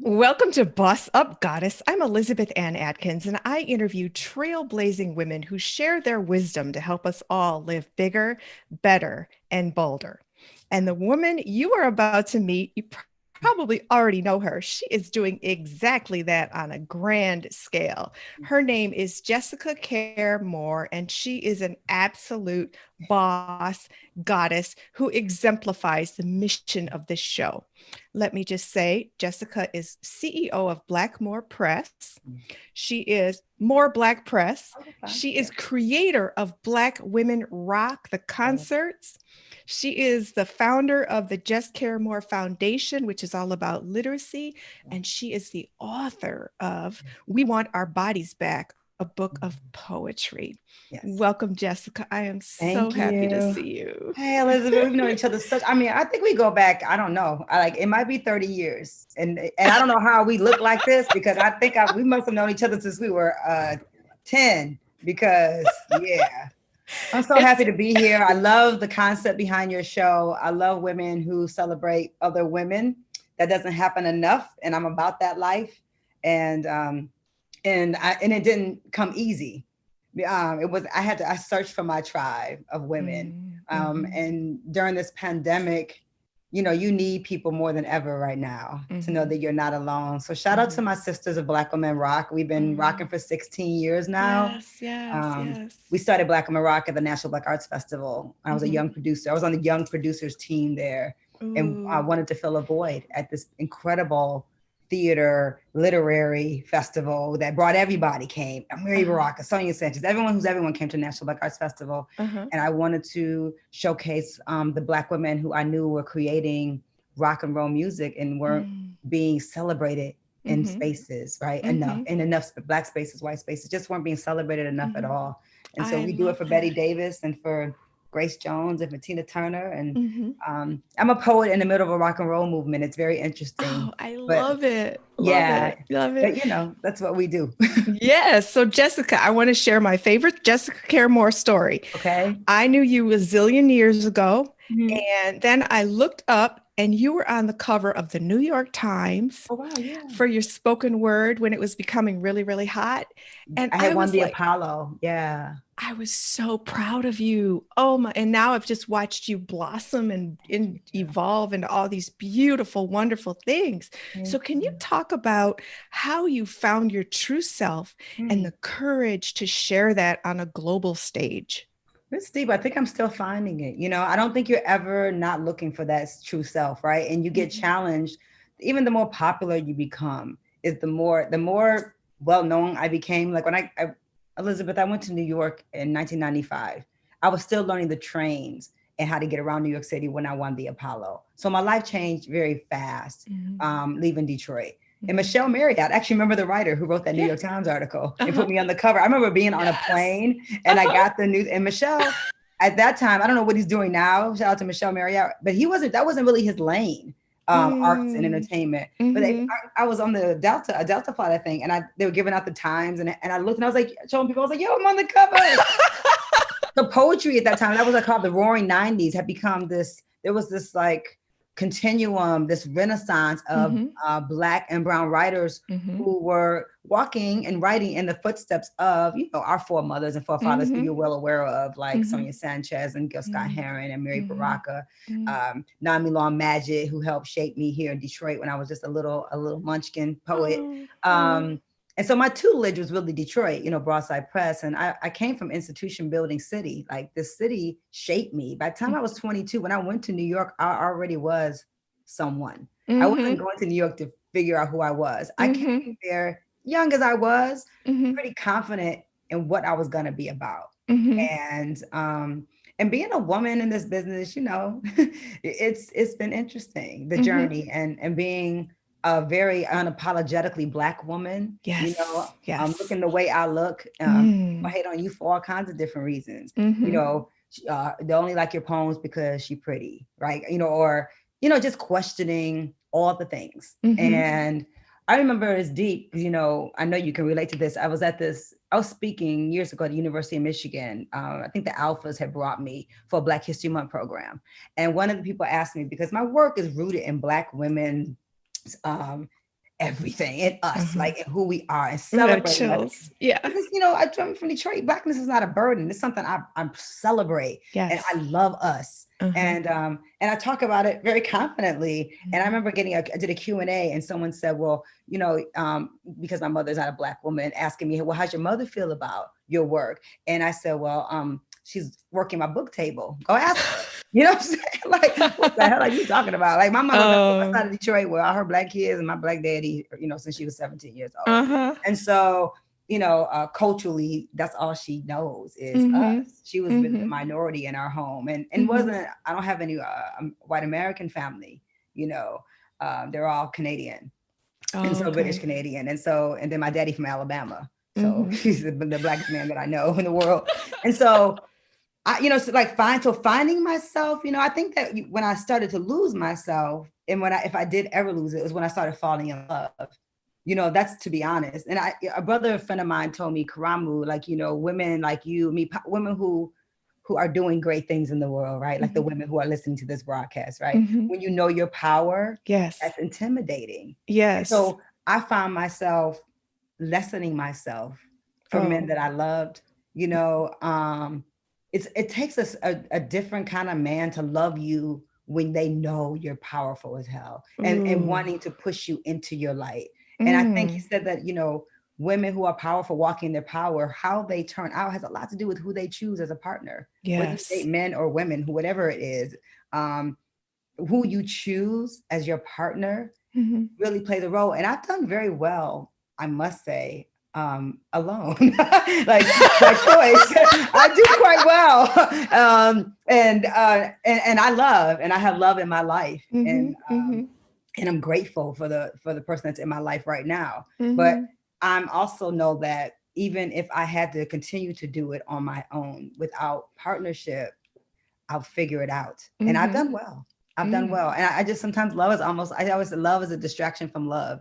Welcome to Boss Up Goddess. I'm Elizabeth Ann Atkins, and I interview trailblazing women who share their wisdom to help us all live bigger, better, and bolder. And the woman you are about to meet, you probably already know her. She is doing exactly that on a grand scale. Her name is Jessica Care Moore, and she is an absolute boss goddess who exemplifies the mission of this show. Let me just say, Jessica is CEO of Blackmore Press. She is More Black Press. She is creator of Black Women Rock, the concerts. She is the founder of the Just Care More Foundation, which is all about literacy. And she is the author of We Want Our Bodies Back, a book of poetry. Yes. Welcome, Jessica. I am so happy to see you. Hey, Elizabeth, we've known each other I think we go back, I don't know, it might be 30 years. And I don't know how we look like this because I think we must have known each other since we were 10 because, yeah. I'm so happy to be here. I love the concept behind your show. I love women who celebrate other women. That doesn't happen enough, and I'm about that life. And it didn't come easy. I searched for my tribe of women. And during this pandemic, you need people more than ever right now to know that you're not alone. So shout out to my sisters of Black Women Rock. We've been rocking for 16 years now. Yes. We started Black Women Rock at the National Black Arts Festival. I was a young producer. I was on the young producers team there. And I wanted to fill a void at this incredible theater literary festival that brought everybody came. Mary Baraka, Sonia Sanchez, everyone came to National Black Arts Festival. And I wanted to showcase the Black women who I knew were creating rock and roll music and weren't being celebrated in spaces, right? Enough Black spaces, white spaces, just weren't being celebrated enough at all. And so we do it for Betty Davis and for Grace Jones and for Tina Turner. And I'm a poet in the middle of a rock and roll movement. It's very interesting. Oh, I love it. Love it. But that's what we do. Yes. So Jessica, I want to share my favorite Jessica Care Moore story. Okay. I knew you a zillion years ago. And then I looked up and you were on the cover of the New York Times for your spoken word when it was becoming really, really hot. And I had won the Apollo. Yeah. I was so proud of you. Oh my, and now I've just watched you blossom and evolve into all these beautiful, wonderful things. So can you talk about how you found your true self and the courage to share that on a global stage? It's deep. I think I'm still finding it. I don't think you're ever not looking for that true self, right? And you get challenged. Even the more popular you become is the more well-known I became. Like when Elizabeth, I went to New York in 1995. I was still learning the trains and how to get around New York City when I won the Apollo. So my life changed very fast, leaving Detroit. And Michelle Marriott, I actually remember the writer who wrote that New York Times article and put me on the cover. I remember being on a plane and I got the news. And Michelle, at that time, I don't know what he's doing now. Shout out to Michelle Marriott, but that wasn't really his lane, arts and entertainment. But I was on a Delta flight, I think, and they were giving out the times, and I looked and I was like, showing people, I was like, yo, I'm on the cover. The poetry at that time, that was called the Roaring 90s, had become this. There was this continuum, this renaissance of Black and brown writers who were walking and writing in the footsteps of, our foremothers and forefathers who you're well aware of, like Sonia Sanchez and Gil Scott-Heron and Mary Baraka, Nami Long Madgett, who helped shape me here in Detroit when I was just a little munchkin poet. And so my tutelage was really Detroit, Broadside Press. And I came from institution building city. Like this city shaped me. By the time I was 22, when I went to New York, I already was someone. I wasn't going to New York to figure out who I was. I came there young as I was, pretty confident in what I was going to be about. And being a woman in this business, it's been interesting, the journey and being a very unapologetically Black woman, I'm looking the way I look. I hate on you for all kinds of different reasons. They only like your poems because she's pretty, right? Or just questioning all the things. And I remember it's deep. I know you can relate to this. I was speaking years ago at the University of Michigan. I think the Alphas had brought me for a Black History Month program, and one of the people asked me, because my work is rooted in Black women. everything in us, like in who we are, and I have celebrating us. chills. Yeah. Because, I'm from Detroit. Blackness is not a burden. It's something I celebrate, and I Yes. love us. Uh-huh. And I talk about it very confidently. And I Mhm. remember I did a Q&A, and someone said, well, because my mother's not a Black woman, asking me, well, how's your mother feel about your work? And I said, well, she's working my book table. Go ask her. You know what I'm saying? Like, what the hell are you talking about? Like, my mama got the west Oh. side of Detroit where all her Black kids, and my Black daddy, since she was 17 years old. Uh-huh. And so, culturally, that's all she knows is Mhm. us. She was really the Mhm. minority in our home, and Mhm. wasn't. I don't have any white American family. They're all Canadian, and Oh, so British okay. Canadian, and then my daddy from Alabama. So Mhm. he's the Blackest man that I know in the world. And so so like finding myself, I think that when I started to lose myself, and if I did ever lose it, was when I started falling in love. That's, to be honest. And a brother, a friend of mine told me, Karamu, like, women like you, women who are doing great things in the world, right? Like the Mhm. women who are listening to this broadcast, right? Mhm. When you know your power, Yes. that's intimidating. And Yes. so I found myself lessening myself for men Oh. that I loved. It takes us a different kind of man to love you when they know you're powerful as hell, and Ooh. wanting to push you into your light. And I think he Mm. said that, women who are powerful, walking their power, how they turn out has a lot to do with who they choose as a partner, whether you date Yes. men or women, whatever it is. Who you choose as your partner Mhm. really plays a role. And I've done very well, I must say, alone, like by choice. I do quite well. And I have love in my life. Mhm. Mhm. And I'm grateful for the person that's in my life right now. But Mhm. I'm also know that even if I had to continue to do it on my own without partnership, I'll figure it out. And I've Mhm. done well. I've done Mm. well. And I just sometimes I always love is a distraction from love.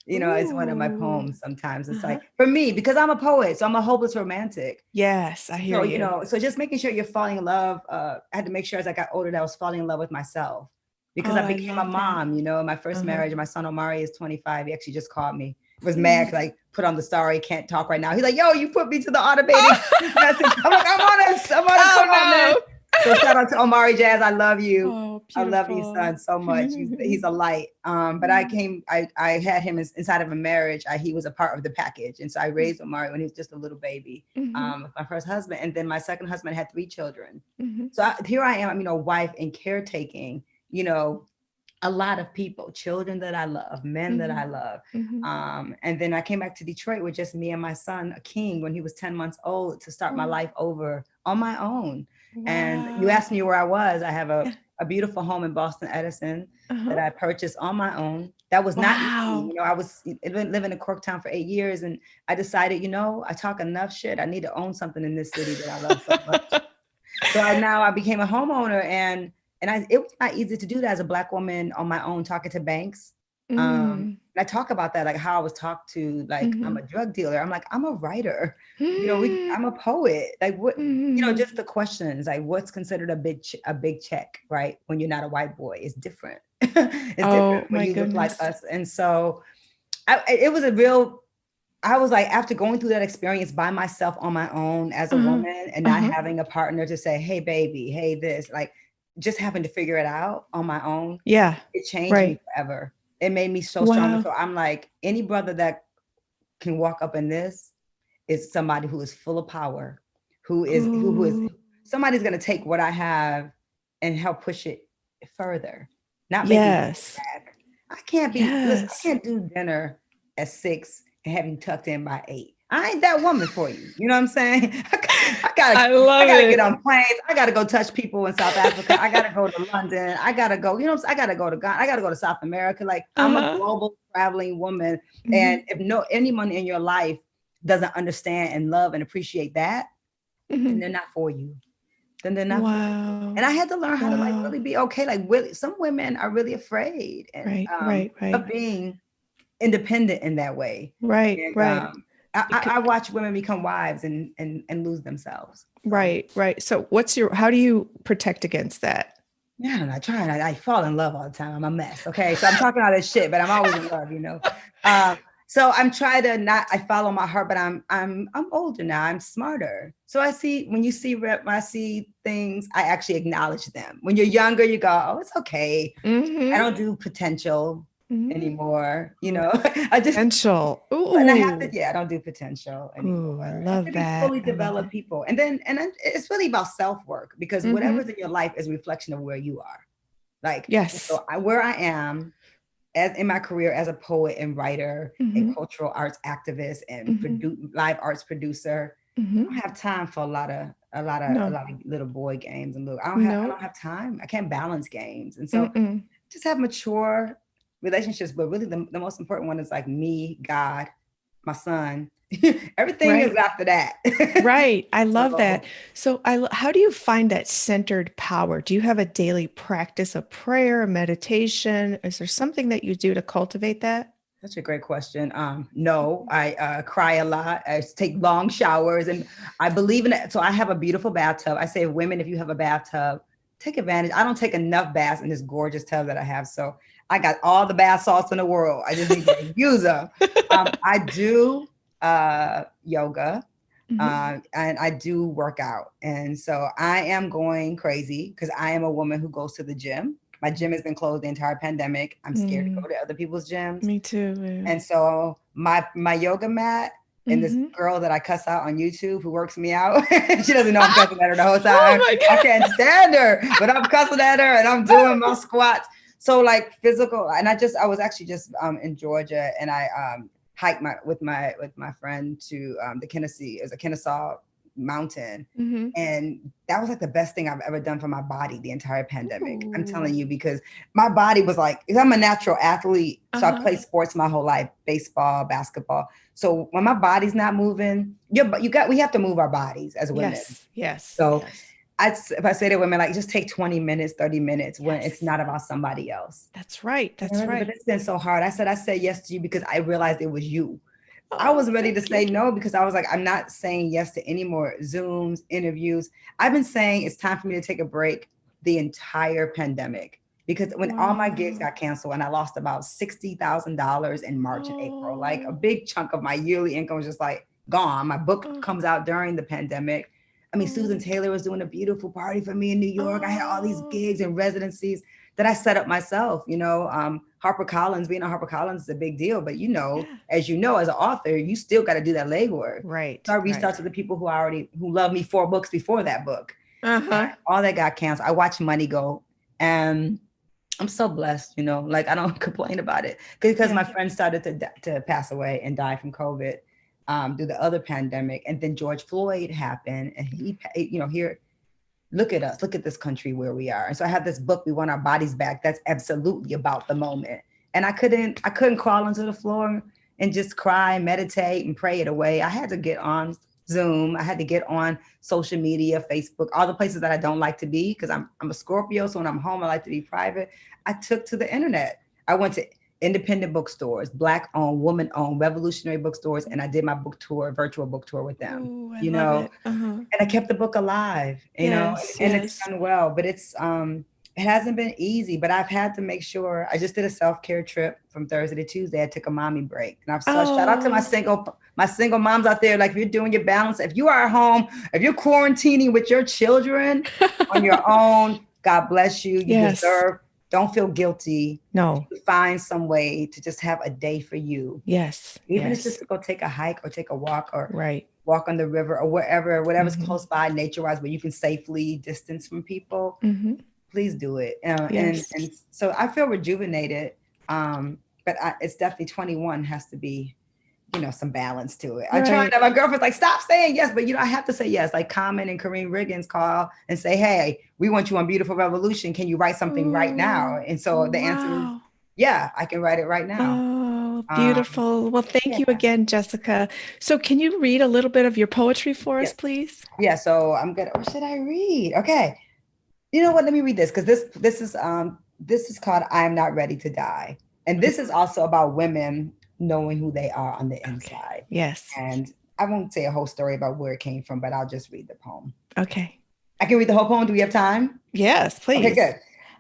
It's one of my Ooh. poems sometimes. It's Uh-huh. like, for me, because I'm a poet, so I'm a hopeless romantic. Yes, I hear So, you. so just making sure you're falling in love. I had to make sure as I got older that I was falling in love with myself, because Oh, I I became a love that. mom, my first Uh-huh. marriage. My son Omari is 25. He actually just called me. He was mad Mm. because I put on the story, can't talk right now. He's like, yo, you put me to the automated Oh, message. I'm like, I'm on a oh call, man. no. So shout out to Omari Jazz. I love you. Oh, I love you, beautiful. son, so much. He's a light. But I had him inside of a marriage. He was a part of the package. And so I raised Omari when he was just a little baby, Mhm. with my first husband. And then my second husband had 3 children. Mhm. So here I am, wife and caretaking, you know, a lot of people, children that I love, men that I Mhm. love. Mhm. And then I came back to Detroit with just me and my son, King, when he was 10 months old, to start my Oh, life over on my own. And you wow. asked me where I was. I have Yeah. a beautiful home in Boston, Edison, Uh-huh. that I purchased on my own. That was not easy. Wow. I was living in Corktown for 8 years, and I decided, I talk enough shit. I need to own something in this city that I love so much. So I became a homeowner, and it was not easy to do that as a Black woman on my own, talking to banks. Mm. And I talk about that, like how I was talked to, like I'm Mhm. a drug dealer. I'm like, I'm a writer. Mm. I'm a poet. Like what, Mhm. just the questions, like what's considered a big check, right? When you're not a white boy, it's different. It's different Oh when my you look like goodness. us. And so it was a real I was like, after going through that experience by myself on my own as a Uh-huh. woman, and not Uh-huh. having a partner to say, hey, baby, hey, this, like just having to figure it out on my own, Yeah. it changed me Right. forever. It made me so stronger. Wow. So I'm like, any brother that can walk up in this is somebody who is full of power, who is Ooh. somebody's gonna take what I have and help push it further, not make me hold Yes. back. Listen, I Yes. can't do dinner at 6 and have you tucked in by 8. I ain't that woman for you. You know what I'm saying? I gotta, I I love gotta get it. on planes. I gotta go touch people in South Africa. I gotta go to London. I gotta go, I gotta go to Ghana. I gotta go to South America. Like I'm a Uh-huh. global traveling woman. And Mhm. if anyone in your life doesn't understand and love and appreciate that, then Mhm. they're not for you. Then they're not for you. Wow. And I had to learn how to like Wow. really be okay. Like really, some women are really afraid and Right. Right. Right. of being independent in that way. Right. And Right. I watch women become wives and lose themselves. So Right, right. So how do you protect against that? Yeah, I try and I fall in love all the time. I'm a mess. Okay. So I'm talking all this shit, but I'm always in love, you know. Um, so I'm trying to not I follow my heart, but I'm older now. I'm smarter. So I see when you see when I see things, I actually acknowledge them. When you're younger, you go, oh, it's okay. I Mm-hmm. don't do potential Mm-hmm. anymore, you Ooh, know. I just potential. and I have to, Ooh. yeah, I don't do potential anymore. Ooh, I I have love to be that. fully I love developed it. people. And then it's really about self-work because Mm-hmm. whatever's in your life is a reflection of where you are. Like, Yes. so where I am as in my career as a poet and writer and Mm-hmm. cultural arts activist and Mm-hmm. live arts producer, Mm-hmm. I don't have time for a No. lot of little boy games and look. I No. don't have time. I can't balance games. And so Mm-mm. just have mature relationships. But really the most important one is like me, God, my son. Everything is Right. after that. Right. I love that. So So how do you find that centered power? Do you have a daily practice of prayer, a meditation? Is there something that you do to cultivate that? such a great question. No, I cry a lot. I take long showers, and I believe in it. So I have a beautiful bathtub. I say, women, if you have a bathtub, take advantage. I don't take enough baths in this gorgeous tub that I have, so I got all the bath salts in the world. I just need to use them. I do yoga, Mhm. and I do work out, and so I am going crazy because I am a woman who goes to the gym. My gym has been closed the entire pandemic. I'm scared to Mm, go to other people's gyms. me too. Yeah. And so my yoga mat and this Hmm. girl that I cuss out on YouTube who works me out, she doesn't know I'm Ah! cussing at her the whole Oh time. my I God. can't stand her, but I'm cussing at her and I'm doing my squats. So like physical, and I was actually just in Georgia and I hiked with my friend to the Kennesaw, it was a Kennesaw mountain. Hmm. And that was like the best thing I've ever done for my body the entire pandemic. I'm telling you, Ooh. because my body was like, I'm a natural athlete. So I Uh-huh. played sports my whole life, baseball, basketball. So when my body's not moving, we have to move our bodies as women. Yes. Yes. So Yes. if I say to women, like, just take 20 minutes, 30 minutes when it's Yes. not about somebody else. That's right. And That's Elizabeth, right. it's been so hard. I said yes to you because I realized it was you. I Oh, was ready to thank you. say no because I was like, I'm not saying yes to any more Zooms, interviews. I've been saying it's time for me to take a break the entire pandemic because when all my gigs Wow. got canceled and I lost about $60,000 in March and April, like a Oh. big chunk of my yearly income was just like gone. My book Oh. comes out during the pandemic. I mean, Susan Oh. Taylor was doing a beautiful party for me in New York. I had all these Oh. gigs and residencies that I set up myself. You know, HarperCollins, being on HarperCollins is a big deal, but Yeah. as you know, as an author, you still got to do that legwork. So Right. I reached Right. out to the people who love me 4 books before that book. Uh-huh. All that got canceled. I watched money go, and I'm so blessed. You know, like I don't complain about it because Yeah. my friends started to pass away and die from COVID through the other pandemic, and then George Floyd happened, and here, look at us, look at this country where we are. And so I have this book, We Want Our Bodies Back, that's absolutely about the moment. And I couldn't crawl onto the floor and just cry, meditate, and pray it away. I had to get on Zoom. I had to get on social media, Facebook, all the places that I don't like to be because I'm a Scorpio. So when I'm home, I like to be private. I took to the internet. I went to independent bookstores, Black owned, woman owned, revolutionary bookstores, and I did my book tour, virtual book tour with them. Oh, I You love know, it. Uh-huh. and I kept the book alive, Yes. and it's Yes. done well, but it hasn't been easy, but I've had to make sure. I just did a self-care trip from Thursday to Tuesday. I took a mommy break. And shout out to Oh. my single moms out there. Like if you're doing your balance, if you are at home, if you're quarantining with your children on your own, God bless you. You Yes. deserve, don't feel guilty. No. Find some way to just have a day for you. Yes. Even if it's just Yes. to go take a hike or take a walk or Right. walk on the river or whatever's Hmm. close by nature wise, where you can safely distance from people, Hmm. please do it. Yes. And so I feel rejuvenated. But it's definitely 21 has to be, some balance to it. I try Right. to, my girlfriend's like, stop saying yes, but I have to say yes. Like Common and Kareem Riggins call and say, hey, we want you on Beautiful Revolution. Can you write something right now? Oh, And so the answer is, wow. yeah, I can write it right now. Oh, Um, beautiful. Well, thank yeah, you again, Jessica. So, can you read a little bit of your poetry for yeah, us, please? yeah. So I'm gonna. What should I read? Okay. You know what? Let me read this because this is called "I Am Not Ready to Die," and this is also about women knowing who they are on the Okay. inside. Yes. And I won't say a whole story about where it came from, but I'll just read the poem. Okay. I can read the whole poem. Do we have time? Yes, Okay, please. good.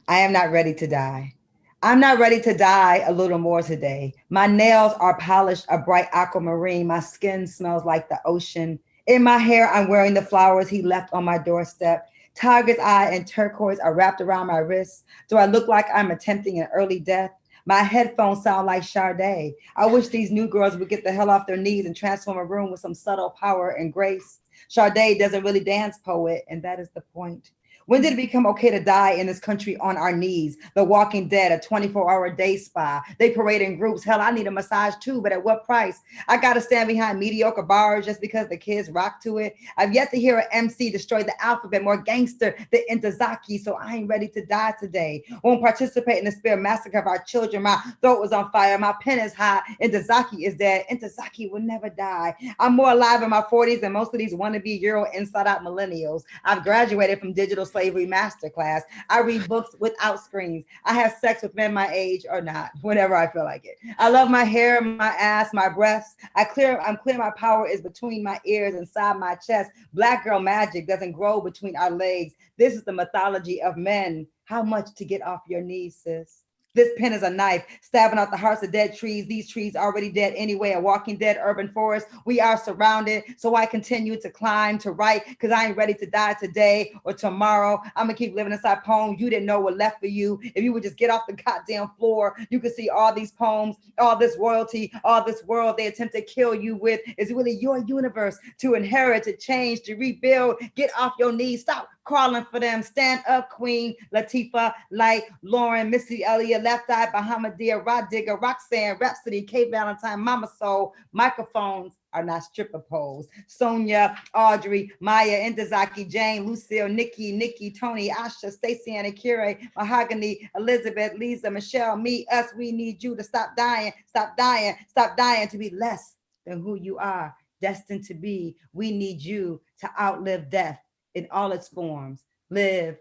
I am not ready to die. I'm not ready to die a little more today. My nails are polished a bright aquamarine. My skin smells like the ocean. In my hair, I'm wearing the flowers he left on my doorstep. Tiger's eye and turquoise are wrapped around my wrists. Do I look like I'm attempting an early death? My headphones sound like Sade. I wish these new girls would get the hell off their knees and transform a room with some subtle power and grace. Sade doesn't really dance, poet, and that is the point. When did it become okay to die in this country on our knees? The Walking Dead, a 24-hour day spa. They parade in groups. Hell, I need a massage too, but at what price? I got to stand behind mediocre bars just because the kids rock to it. I've yet to hear an MC destroy the alphabet more gangster than Intezaki, so I ain't ready to die today. Won't participate in the spirit massacre of our children. My throat was on fire. My pen is high. Intezaki is dead. Intezaki will never die. I'm more alive in my 40s than most of these wannabe Euro inside out millennials. I've graduated from digital slavery masterclass. I read books without screens. I have sex with men my age or not, whenever I feel like it. I love my hair, my ass, my breasts. I'm clear my power is between my ears, inside my chest. Black girl magic doesn't grow between our legs. This is the mythology of men. How much to get off your knees, sis? This pen is a knife, stabbing out the hearts of dead trees. These trees already dead anyway. A walking dead urban forest. We are surrounded. So I continue to climb, to write, because I ain't ready to die today or tomorrow. I'm going to keep living inside poems you didn't know were left for you. If you would just get off the goddamn floor, you could see all these poems, all this royalty, all this world they attempt to kill you with is really your universe to inherit, to change, to rebuild. Get off your knees. Stop crawling for them. Stand up, Queen Latifah, Light, Lauren, Missy Elliott, Left Eye, Bahamadia, Rod Digger, Roxanne, Rhapsody, K Valentine, Mama Soul. Microphones are not stripper poles. Sonia, Audrey, Maya, Intezaki, Jane, Lucille, Nikki, Tony, Asha, Stacey, Anna, Kira, Mahogany, Elizabeth, Lisa, Michelle, me, us. We need you to stop dying to be less than who you are destined to be. We need you to outlive death in all its forms. Live,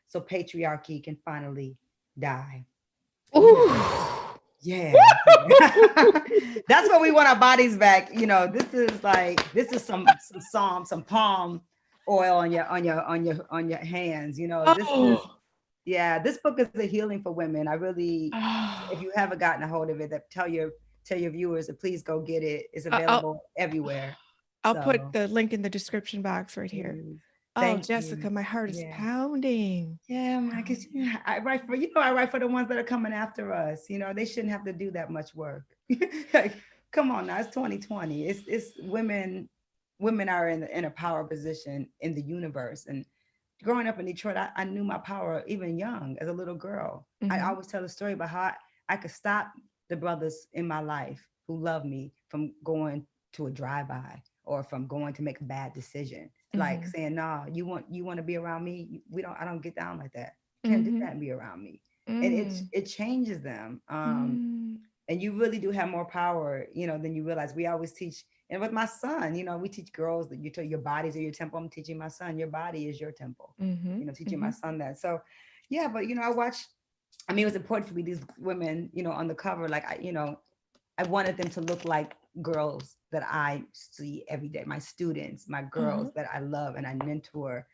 so patriarchy can finally die. Ooh. Yeah. That's what we want our bodies back. You know, this is some psalm, some palm oil on your hands. You know, this is this book is a healing for women. I really, if you haven't gotten a hold of it, that tell your viewers to please go get it. It's available everywhere. I'll put the link in the description box right here. Oh, Jessica, my heart is pounding. Yeah, because I write for the ones that are coming after us. You know, they shouldn't have to do that much work. Like, come on now, it's 2020. It's women are in a power position in the universe. And growing up in Detroit, I knew my power even young as a little girl. Mm-hmm. I always tell the story about how I could stop the brothers in my life who love me from going to a drive-by or from going to make a bad decision. Like saying, no, you want to be around me. I don't get down like that. Can't do that and be around me. And it changes them. And you really do have more power, you know, than you realize. We always teach, and with my son, you know, we teach girls that your bodies are your temple. I'm teaching my son, your body is your temple. You know, teaching my son that. So yeah, but you know, it was important for me, these women, you know, on the cover, like I wanted them to look like girls that I see every day, my students, my girls that I love and I mentor,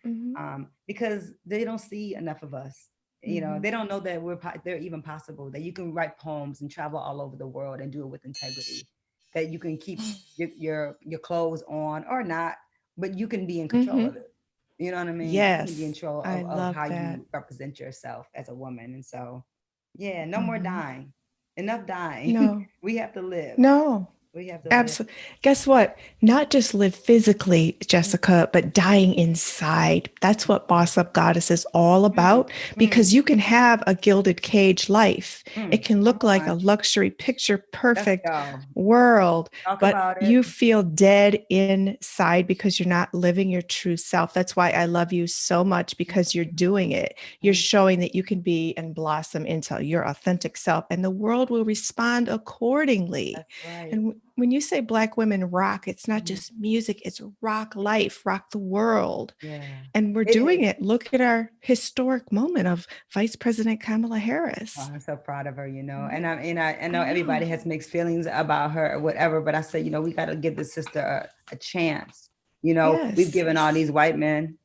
because they don't see enough of us. You know, they don't know that they're even possible, that you can write poems and travel all over the world and do it with integrity, that you can keep your clothes on or not, but you can be in control of it. You know what I mean? Yes. You can be in control of how you represent yourself as a woman. And so, yeah, no more dying. Enough dying. No. We have to live. No. We have to absolutely. Guess what? Not just live physically, Jessica, but dying inside. That's what Boss Up Goddess is all about, because you can have a gilded cage life. It can look like a luxury, picture perfect world, but you feel dead inside because you're not living your true self. That's why I love you so much, because you're doing it. You're showing that you can be and blossom into your authentic self, and the world will respond accordingly. That's right. And when you say Black women rock, it's not just music, it's rock life, rock the world. Yeah. And we're doing it. Look at our historic moment of Vice President Kamala Harris. Oh, I'm so proud of her, you know. And I know everybody has mixed feelings about her or whatever, but I say, you know, we got to give the sister a chance. You know, we've given all these white men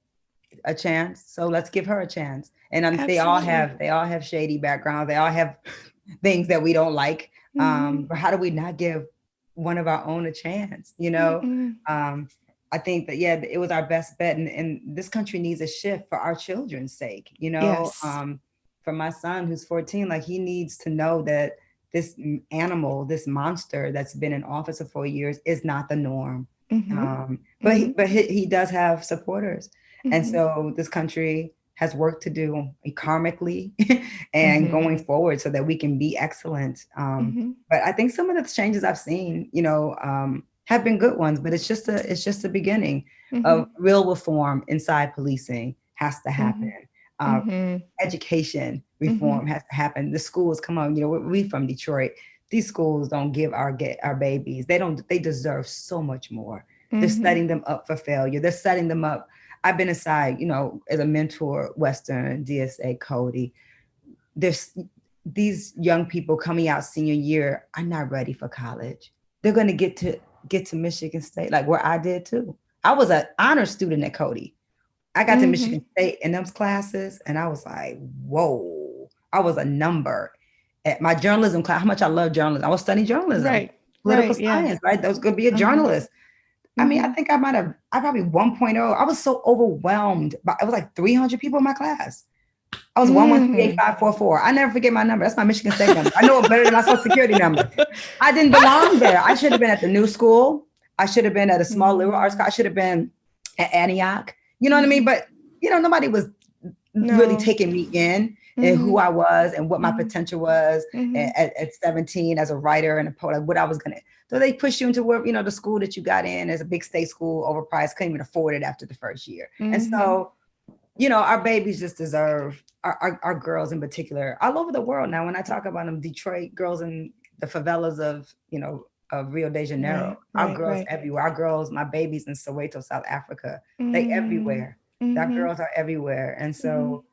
a chance. So let's give her a chance. And Absolutely. they all have shady backgrounds. They all have things that we don't like. Mm-hmm. But how do we not give one of our own a chance? Mm-mm. I think that, yeah, it was our best bet. And this country needs a shift for our children's sake, Yes. for my son who's 14, like he needs to know that this animal, this monster that's been in office for 4 years is not the norm. Mm-hmm. But Mm-hmm. he does have supporters. And Mm-hmm. so this country has work to do karmically and Mm-hmm. going forward so that we can be excellent. Mm-hmm. But I think some of the changes I've seen, have been good ones, but it's just the beginning Mm-hmm. of real reform inside policing has to happen. Uh, Mm-hmm. Education Mm-hmm. reform has to happen. The schools, come on, we from Detroit. These schools don't give our babies. They deserve so much more. They're Mm-hmm. setting them up for failure. They're setting them up. I've been aside, as a mentor, Western, DSA, Cody. There's these young people coming out senior year are not ready for college. They're going to get to Michigan State, like where I did too. I was an honor student at Cody. I got to Mm-hmm. Michigan State in those classes, and I was like, whoa, I was a number at my journalism class. How much I love journalism. I was studying journalism, Right. political Right. Yeah. science, right? That was going to be a Uh-huh. journalist. I mean, Mm-hmm. I probably 1.0. I was so overwhelmed. But it was like 300 people in my class. I was 1138544. I never forget my number. That's my Michigan State number. I know it better than my social security number. I didn't belong there. I should have been at the new school. I should have been at a small liberal arts Mm-hmm. school. I should have been at Antioch. You know what I mean? Mm-hmm. But nobody was really No. taking me in and who Mm-hmm. I was and what my Mm-hmm. potential was Mm-hmm. at 17 as a writer and a poet, like what I was gonna. So they push you into where, the school that you got in as a big state school, overpriced, couldn't even afford it after the first year. And Mm-hmm. so, our babies just deserve, our girls in particular, all over the world now. When I talk about them, Detroit girls in the favelas of Rio de Janeiro, Right. our Right. girls Right. everywhere, our girls, my babies in Soweto, South Africa, they Mm-hmm. everywhere. Our Mm-hmm. girls are everywhere. And Mm-hmm. so,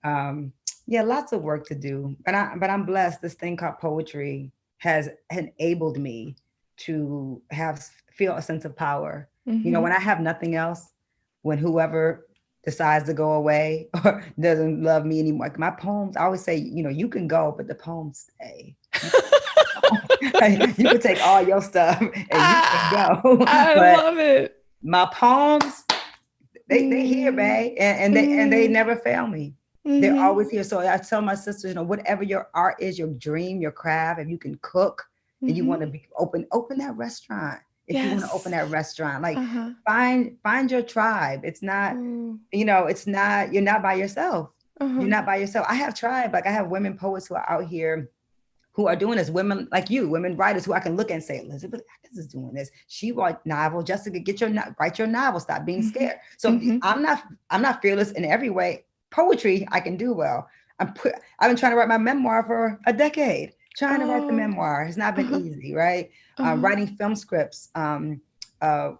um, yeah, lots of work to do. But I'm blessed. This thing called poetry has enabled me to feel a sense of power. Mm-hmm. When I have nothing else, when whoever decides to go away or doesn't love me anymore, like my poems, I always say, you can go, but the poems stay. You you can take all your stuff and you can Ah, go, I but love it. my poems, they here, Mm-hmm. babe, and they Mm-hmm. never fail me. They're Mm-hmm. always here. So I tell my sisters, whatever your art is, your dream, your craft, if you can cook and you Mm-hmm. want to be open that restaurant. If you want to open Yes. that restaurant, like Uh-huh. find your tribe. It's not, Ooh. it's not, you're not by yourself. You're Uh-huh. not by yourself. I have tribe. Like I have women poets who are out here who are doing this, women like you, women writers who I can look and say, Elizabeth Atkins is doing this. She wrote novel. Jessica, write your novel. Stop being Mm-hmm. scared. So Mm-hmm. I'm not fearless in every way. Poetry I can do well. I've been trying to write my memoir for a decade. Trying to write the Oh. memoir has not been Uh-huh. easy, right? Uh-huh. Writing film scripts.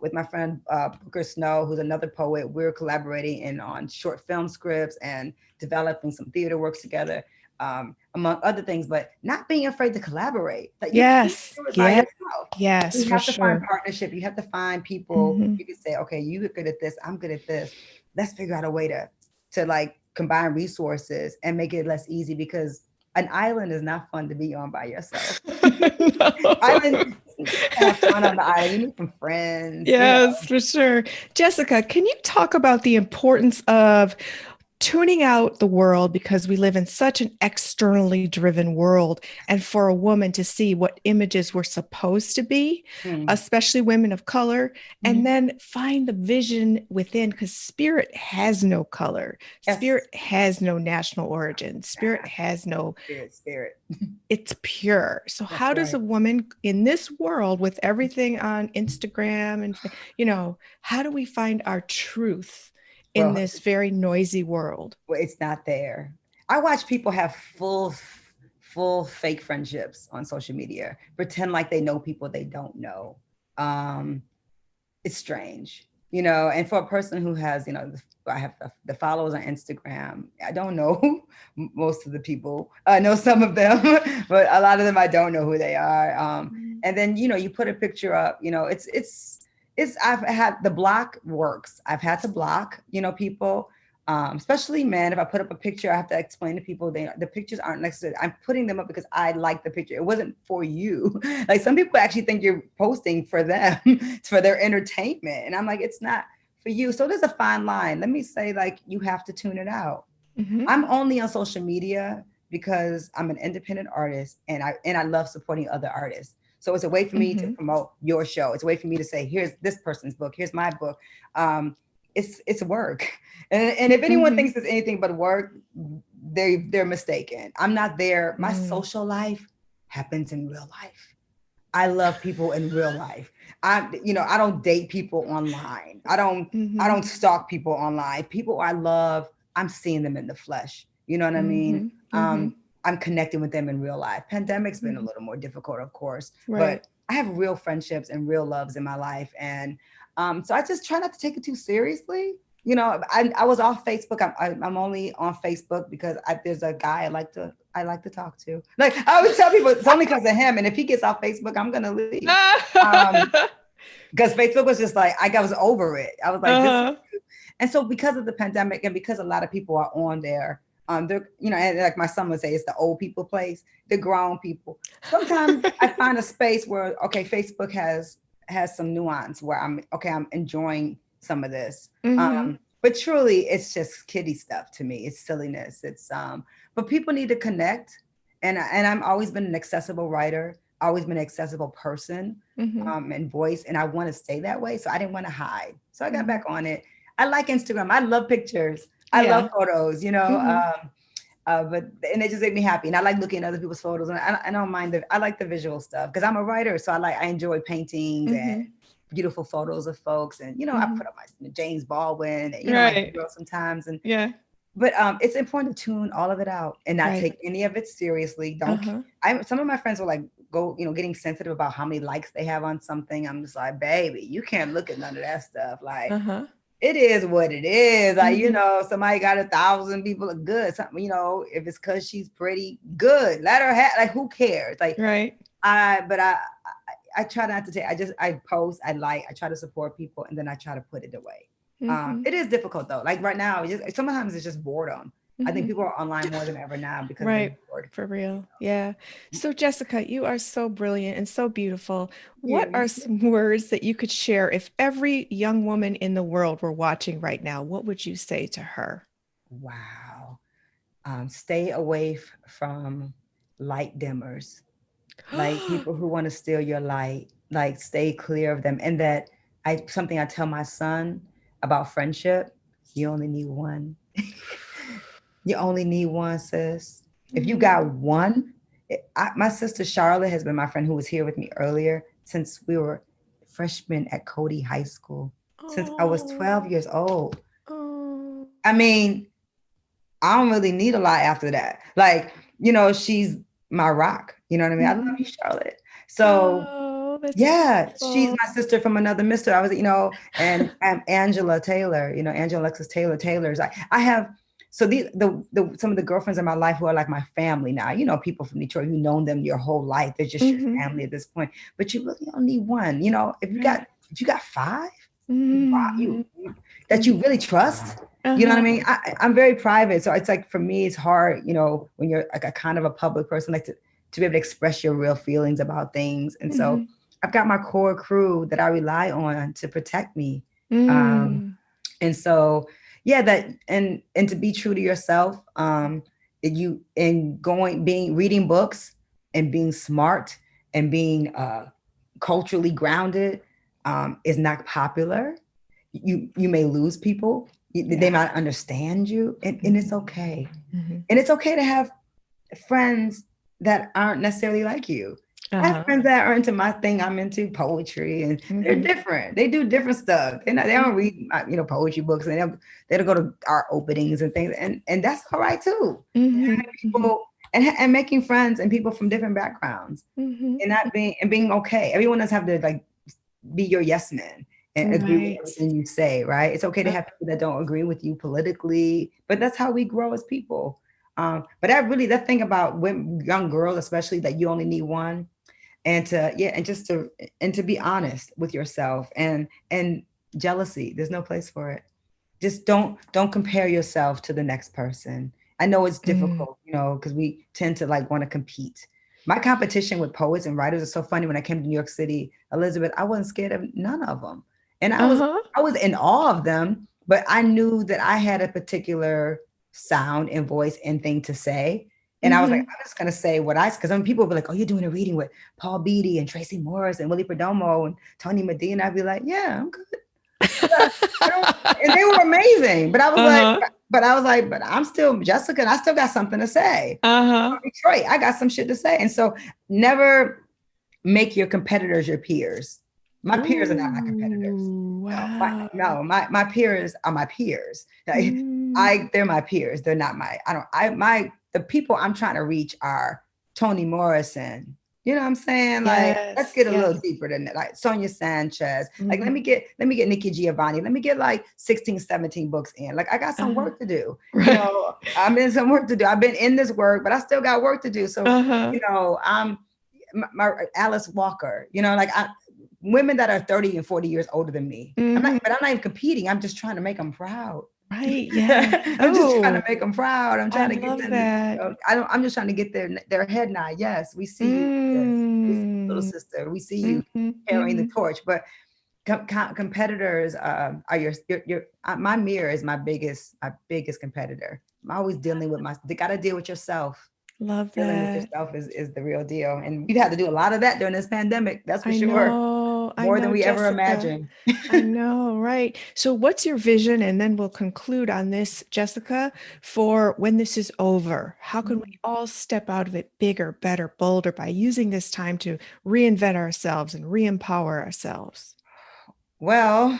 With my friend Booker Snow, who's another poet, we're collaborating on short film scripts and developing some theater works together, among other things. But not being afraid to collaborate. That you can't Yes. do it by Yeah. yourself. Yes, You for have to find sure. partnership. You have to find people. Mm-hmm. You can say, okay, you're good at this. I'm good at this. Let's figure out a way to like combine resources and make it less easy, because an island is not fun to be on by yourself. No. Island, have fun on the island. You need some friends. Yes, for sure. Jessica, can you talk about the importance of tuning out the world, because we live in such an externally driven world, and for a woman to see what images we're supposed to be, Mm. especially women of color, and Mhm. then find the vision within, because spirit has no color, Yes. spirit has no national origin, spirit Yeah. has no, Spirit. it's pure. So That's how does right. a woman in this world with everything on Instagram and, how do we find our truth in Well, this very noisy world? it's not there. I watch people have full fake friendships on social media, pretend like they know people they don't know. Um, it's strange, and for a person who has, I have the followers on Instagram. I don't know most of the people. I know some of them, but a lot of them I don't know who they are. And then, you put a picture up, it's I've had the block works. I've had to block, people. Especially men. If I put up a picture, I have to explain to people the pictures aren't necessary. I'm putting them up because I like the picture. It wasn't for you. Like some people actually think you're posting for them, it's for their entertainment. And I'm like, it's not for you. So there's a fine line. Let me say, like, you have to tune it out. Mm-hmm. I'm only on social media because I'm an independent artist and I love supporting other artists. So it's a way for me to Mm-hmm. promote your show. It's a way for me to say, here's this person's book, here's my book. It's work. And if anyone Mm-hmm. thinks it's anything but work, they're mistaken. I'm not there. My Mm-hmm. social life happens in real life. I love people in real life. I don't date people online. I don't stalk people online. People I love, I'm seeing them in the flesh. You know what I mean? Mm-hmm. Mm-hmm. I'm connecting with them in real life. Pandemic's been a Mm-hmm. little more difficult, of course, but Right. I have real friendships and real loves in my life. And so I just try not to take it too seriously. I was off Facebook. I'm only on Facebook because there's a guy I like to talk to. Like I always tell people, it's only because of him. And if he gets off Facebook, I'm gonna leave. Um, because Facebook was just like I was over it. I was like, this. Uh-huh. And so because of the pandemic and because a lot of people are on there, they're and like my son would say, it's the old people place, the grown people. Sometimes I find a space where Facebook has some nuance where I'm enjoying some of this. Mm-hmm. But truly it's just kiddie stuff to me. It's silliness. But people need to connect. And I've always been an accessible writer, always been an accessible person, Mm-hmm. and voice. And I want to stay that way. So I didn't want to hide. So I got Mm-hmm. back on it. I like Instagram. I love pictures. I love Yeah. photos, Mm-hmm. but and it just made me happy. And I like looking at other people's photos. And I don't mind I like the visual stuff because I'm a writer. So I enjoy paintings and Mm-hmm. beautiful photos of folks. And I Mm-hmm. put up my James Baldwin, my Right. hero sometimes. Yeah. But it's important to tune all of it out and not Right. take any of it seriously. Don't. Uh-huh. Some of my friends were like, go, getting sensitive about how many likes they have on something. I'm just like, baby, you can't look at none of that stuff. Like, Uh-huh. it is what it is. Like, Mm-hmm. somebody got 1,000 people are good. Something, if it's because she's pretty, good. Let her have. Like, who cares? Like, Right. I try not to take. I post. I try to support people, and then I try to put it away. Mm-hmm. It is difficult though. Like right now, sometimes it's just boredom. I think Mm-hmm. people are online more than ever now because they're Right. bored. For real. Yeah. So, Jessica, you are so brilliant and so beautiful. What You. are some words that you could share if every young woman in the world were watching right now? What would you say to her? Wow. Stay away from light dimmers, like people who want to steal your light. Like stay clear of them. And that something I tell my son about friendship. You only need one. You only need one, sis. If you Mhm. got one, my sister Charlotte has been my friend who was here with me earlier since we were freshmen at Cody High School, since I was 12 Oh, years old. oh, I mean, I don't really need a lot after that. Like, she's my rock. You know what I mean? I love mhm. you, Charlotte. So Oh, that's yeah, she's beautiful. my sister from another mister. I was, and Angela Taylor, Angela Alexis Taylor, Taylor's. I have so some of the girlfriends in my life who are like my family now. People from Detroit, you've known them your whole life. They're just your Hmm. family at this point. But you really don't need one. Right. If you got five, Hmm. that you really trust. You know what I Uh-huh. mean? I'm very private, so it's like for me, it's hard. When you're like a kind of a public person, like to be able to express your real feelings about things. And so Hmm. I've got my core crew that I rely on to protect me. Um, Mm. and so, yeah, that and to be true to yourself, you and reading books and being smart and being culturally grounded is not popular. You may lose people. They Yeah. might understand you, and it's okay. Hmm. And it's okay to have friends that aren't necessarily like you. I have Uh-huh. friends that are into my thing. I'm into poetry, and they're Hmm. different. They do different stuff. They don't read poetry books, and they don't go to art openings and things, and that's all right too. Hmm. Hmm. People and making friends and people from different backgrounds, Hmm. and not being okay. Everyone doesn't have to like be your yes man and agree with Right. everything you say, right? It's okay to Uh, have people that don't agree with you politically, but that's how we grow as people. But that thing about women, young girls, especially, that you only need one, and to be honest with yourself, and jealousy, there's no place for it. just don't compare yourself to the next person. I know it's Mm. difficult, because we tend to like want to compete. My competition with poets and writers is so funny. When I came to New York City, Elizabeth, I wasn't scared of none of them. And I was Uh-huh. I was in awe of them, but I knew that I had a particular sound and voice and thing to say. And I was like, Mm-hmm. I'm just gonna say what because when people be like, oh, you're doing a reading with Paul Beatty and Tracy Morris and Willie Perdomo and Tony Medina, I'd be like, yeah, I'm good. I don't, and they were amazing. But I was like, Uh-huh. but I'm still Jessica, and I still got something to say. Uh-huh. Detroit, I got some shit to say. And so never make your competitors your peers. My peers are not my competitors. Ooh, No, my, wow. no, my, my peers are my peers. Mm. They're my peers. They're not the people I'm trying to reach are Toni Morrison. You know what I'm saying? Like, let's Yes, get a little yes. deeper than that. Like Sonia Sanchez. Like, let Mm-hmm. me get Nikki Giovanni. Let me get like 16, 17 books in. Like, I got some Uh-huh. work to do. Right. I'm in some work to do. I've been in this work, but I still got work to do. So, Uh-huh. I'm my Alice Walker, like women that are 30 and 40 years older than me. Mm-hmm. I'm not even competing. I'm just trying to make them proud. Right. Yes. I'm just trying to Oh, make them proud. I'm I trying to get love them. that. I'm just trying to get their head nod. Yes, we see you, sis. We see you, little Mm. sister. We see you Mm-hmm. carrying the Mm-hmm. torch. But competitors are my mirror is my biggest competitor. I'm always dealing with they got to deal with yourself. Love Dealing with that. yourself is the real deal, and we've had to do a lot of that during this pandemic. That's for sure, I more than know, we ever Jessica. imagined. I know, right? So, what's your vision? And then we'll conclude on this, Jessica, for when this is over. How can we all step out of it bigger, better, bolder by using this time to reinvent ourselves and re-empower ourselves? Well,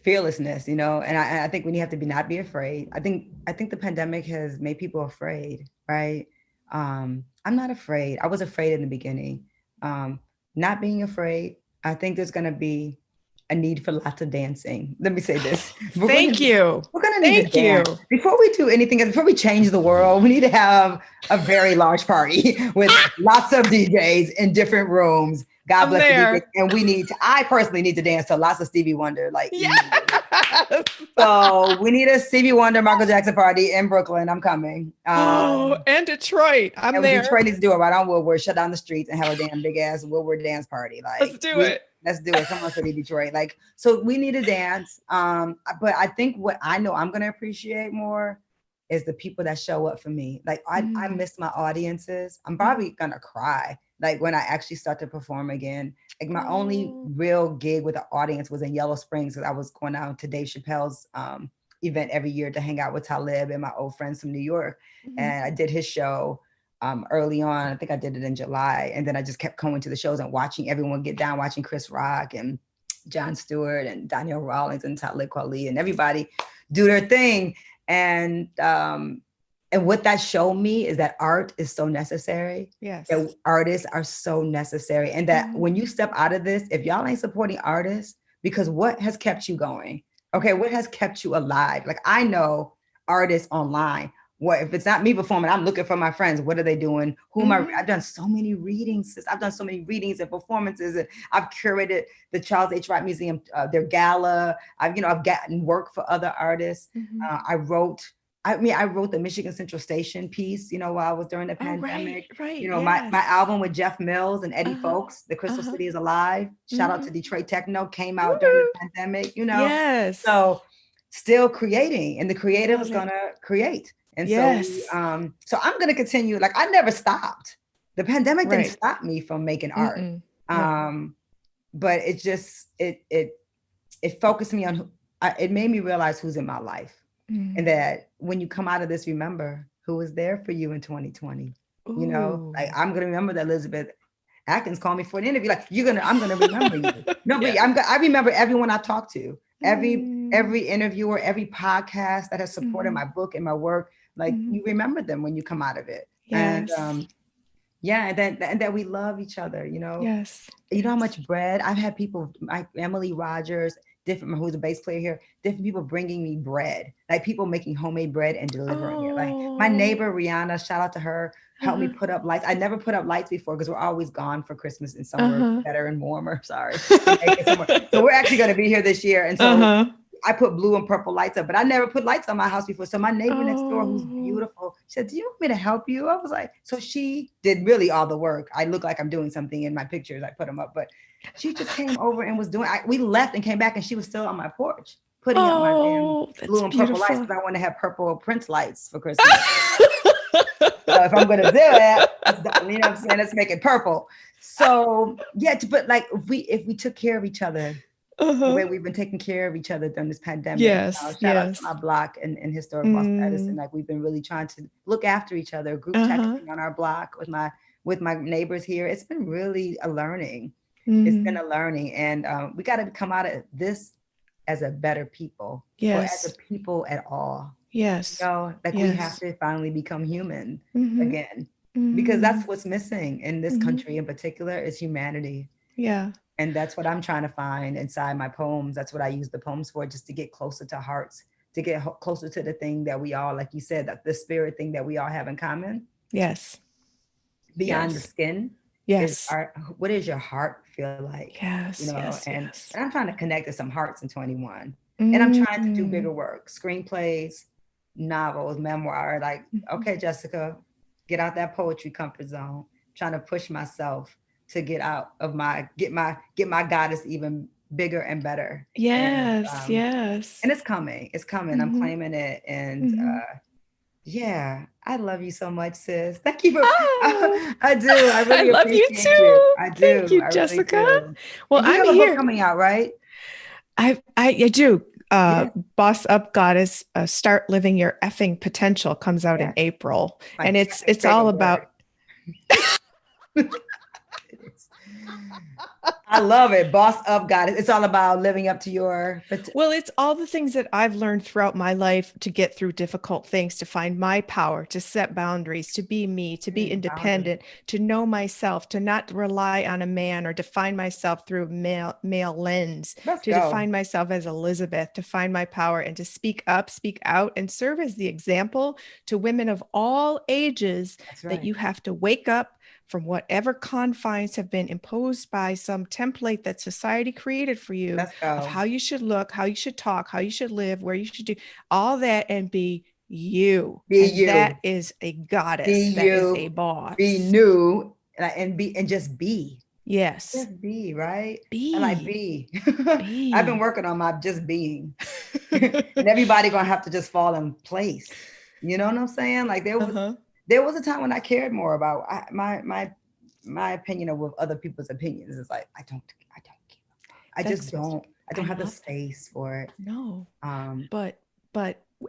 fearlessness, and I think we have to not be afraid. I think the pandemic has made people afraid, right? I'm not afraid. I was afraid in the beginning. um Not being afraid. I think there's going to be a need for lots of dancing. Let me say this. we're going to Thank you. we're going to need to Thank dance you. before we do anything. Before we change the world, we need to have a very large party with lots of DJs in different rooms. God I'm bless the DJs. there. And I personally need to dance to lots of Stevie Wonder, like immediately. Yes. So we need a Stevie Wonder, Michael Jackson party in Brooklyn. I'm coming. Oh, and Detroit. I'm And there. Detroit needs to do it right on Woodward, shut down the streets and have a damn big ass Woodward dance party. Let's Like do it. let's do it. Come on, City Detroit. Like, so we need to dance. But I think what I know I'm gonna appreciate more is the people that show up for me. Like I Mm, miss my audiences. I'm mhm. probably gonna cry like when I actually start to perform again. Like my only Oh. real gig with the audience was in Yellow Springs because I was going out to Dave Chappelle's event every year to hang out with Talib and my old friends from New York. Mhm. And I did his show early on. I think I did it in July. And then I just kept going to the shows and watching everyone get down, watching Chris Rock and Jon Stewart and Danielle Rawlings and Talib Kweli and everybody do their thing. And what that showed me is that art is so necessary. Yes. That artists are so necessary. And that Mhm. when you step out of this, if y'all ain't supporting artists, because what has kept you going? Okay, what has kept you alive? Like I know artists online. What if it's not me performing? I'm looking for my friends. What are they doing? Who am I? Mhm. I've done so many readings. I've done so many readings and performances, and I've curated the Charles H. Wright Museum, their gala. I've gotten work for other artists. Mhm. I wrote the Michigan Central Station piece, while I was during the Oh, right, pandemic. right. My Yes. album with Jeff Mills and Eddie Uh-huh. Fowlkes, The Crystal Uh-huh. City is Alive. Shout out to Mhm. Detroit Techno, came out during the Woo. pandemic. Yes. So still creating, and the creative is Love it. gonna create. And so Yes. I'm gonna continue. Like I never stopped. The pandemic didn't Right. stop me from making art. Mm-mm. No. But it just it focused me on it made me realize who's in my life. And Mm. that when you come out of this, remember who was there for you in 2020. Like Ooh. I'm gonna remember that Elizabeth Atkins called me for an interview. Like I'm gonna remember you. No, but Yes. I remember everyone I talked to, Mm. every interviewer, every podcast that has supported Mhm. my book and my work. Like Mhm. you remember them when you come out of it. And Yes. yeah, and that we love each other. Yes. You know how Yes. much bread I've had people, like Emily Rogers, different who's a bass player here, different people bringing me bread, like people making homemade bread and delivering it. Like my Oh. neighbor Rihanna, shout out to her, helped me Uh-huh. put up lights. I never put up lights before because we're always gone for Christmas and somewhere Uh-huh. better and warmer. Sorry, Jamaica somewhere. So we're actually going to be here this year, and so Uh-huh. I put blue and purple lights up, but I never put lights on my house before. So my neighbor next door, who's Oh. beautiful, she said, "Do you want me to help you?" I was like, so she did really all the work. I look like I'm doing something in my pictures. I put them up, but she just came over and was doing. We left and came back, and she was still on my porch putting up my damn Oh, that's blue and purple lights beautiful. because I want to have purple Prince lights for Christmas. So if I'm gonna do it, you know what I'm saying, let's make it purple. So yeah, but like if we took care of each other the Uh-huh. way we've been taking care of each other during this pandemic. Yes, Shout out to my yes. block and historic Boston Edison. Mm. Like we've been really trying to look after each other, group Uh-huh. texting on our block with my neighbors here. It's been really a learning. It's been Mm. a learning, and we got to come out of this as a better people, or as a Yes. people at all. Yes. Like we have Yes. to finally become human Mm-hmm. again, because that's Mm-hmm. what's missing in this Mm-hmm. country in particular is humanity. Yeah. And that's what I'm trying to find inside my poems. That's what I use the poems for, just to get closer to hearts, to get closer to the thing that we all, like you said, that the spirit thing that we all have in common Yes. beyond the Yes. skin is Yes. our, what does your heart feel like? Yes. Yes. And Yes. I'm trying to connect to some hearts in 21. And I'm trying to do Mm-hmm. bigger work, screenplays, novels, memoir. Like, okay, Jessica, get out that poetry comfort zone. Trying to push myself to get out of my goddess even bigger and better. Yes. And Yes. it's coming. It's coming. I'm Mm-hmm. claiming it. And Mm-hmm. yeah, I love you so much, sis. Thank you for Oh, I do. I I really love you appreciate you. too. I Thank do. you, I really Jessica. do. Well, And you I'm have a book here. coming out, right? I do. Yeah. Boss Up Goddess, Start Living Your Effing Potential comes out in Yes. April. My And second it's all favorite word. about I love it. Boss up, goddess. It's all about living up to your. well, it's all the things that I've learned throughout my life to get through difficult things, to find my power, to set boundaries, to be me, to be Boundaries. independent, to know myself, to not rely on a man or define myself through a male lens, Let's to go. define myself as Elizabeth, to find my power and to speak up, speak out, and serve as the example to women of all ages That's that right. you have to wake up from whatever confines have been imposed by some template that society created for you Let's of go. how you should look, how you should talk, how you should live, where you should do all that and be you. Be And that you. is a Be goddess. That is a you. Be boss. new. And just be. Yes. Just be, right? I like Be, be. I've been be. working on my just being. And everybody gonna have to just fall in place. You know what I'm saying? Like Uh-huh. there was a time when I cared more about my opinion of what other people's opinions. It's like I don't care. I just That's, don't. I I don't have the love that. space for it. No. Um, But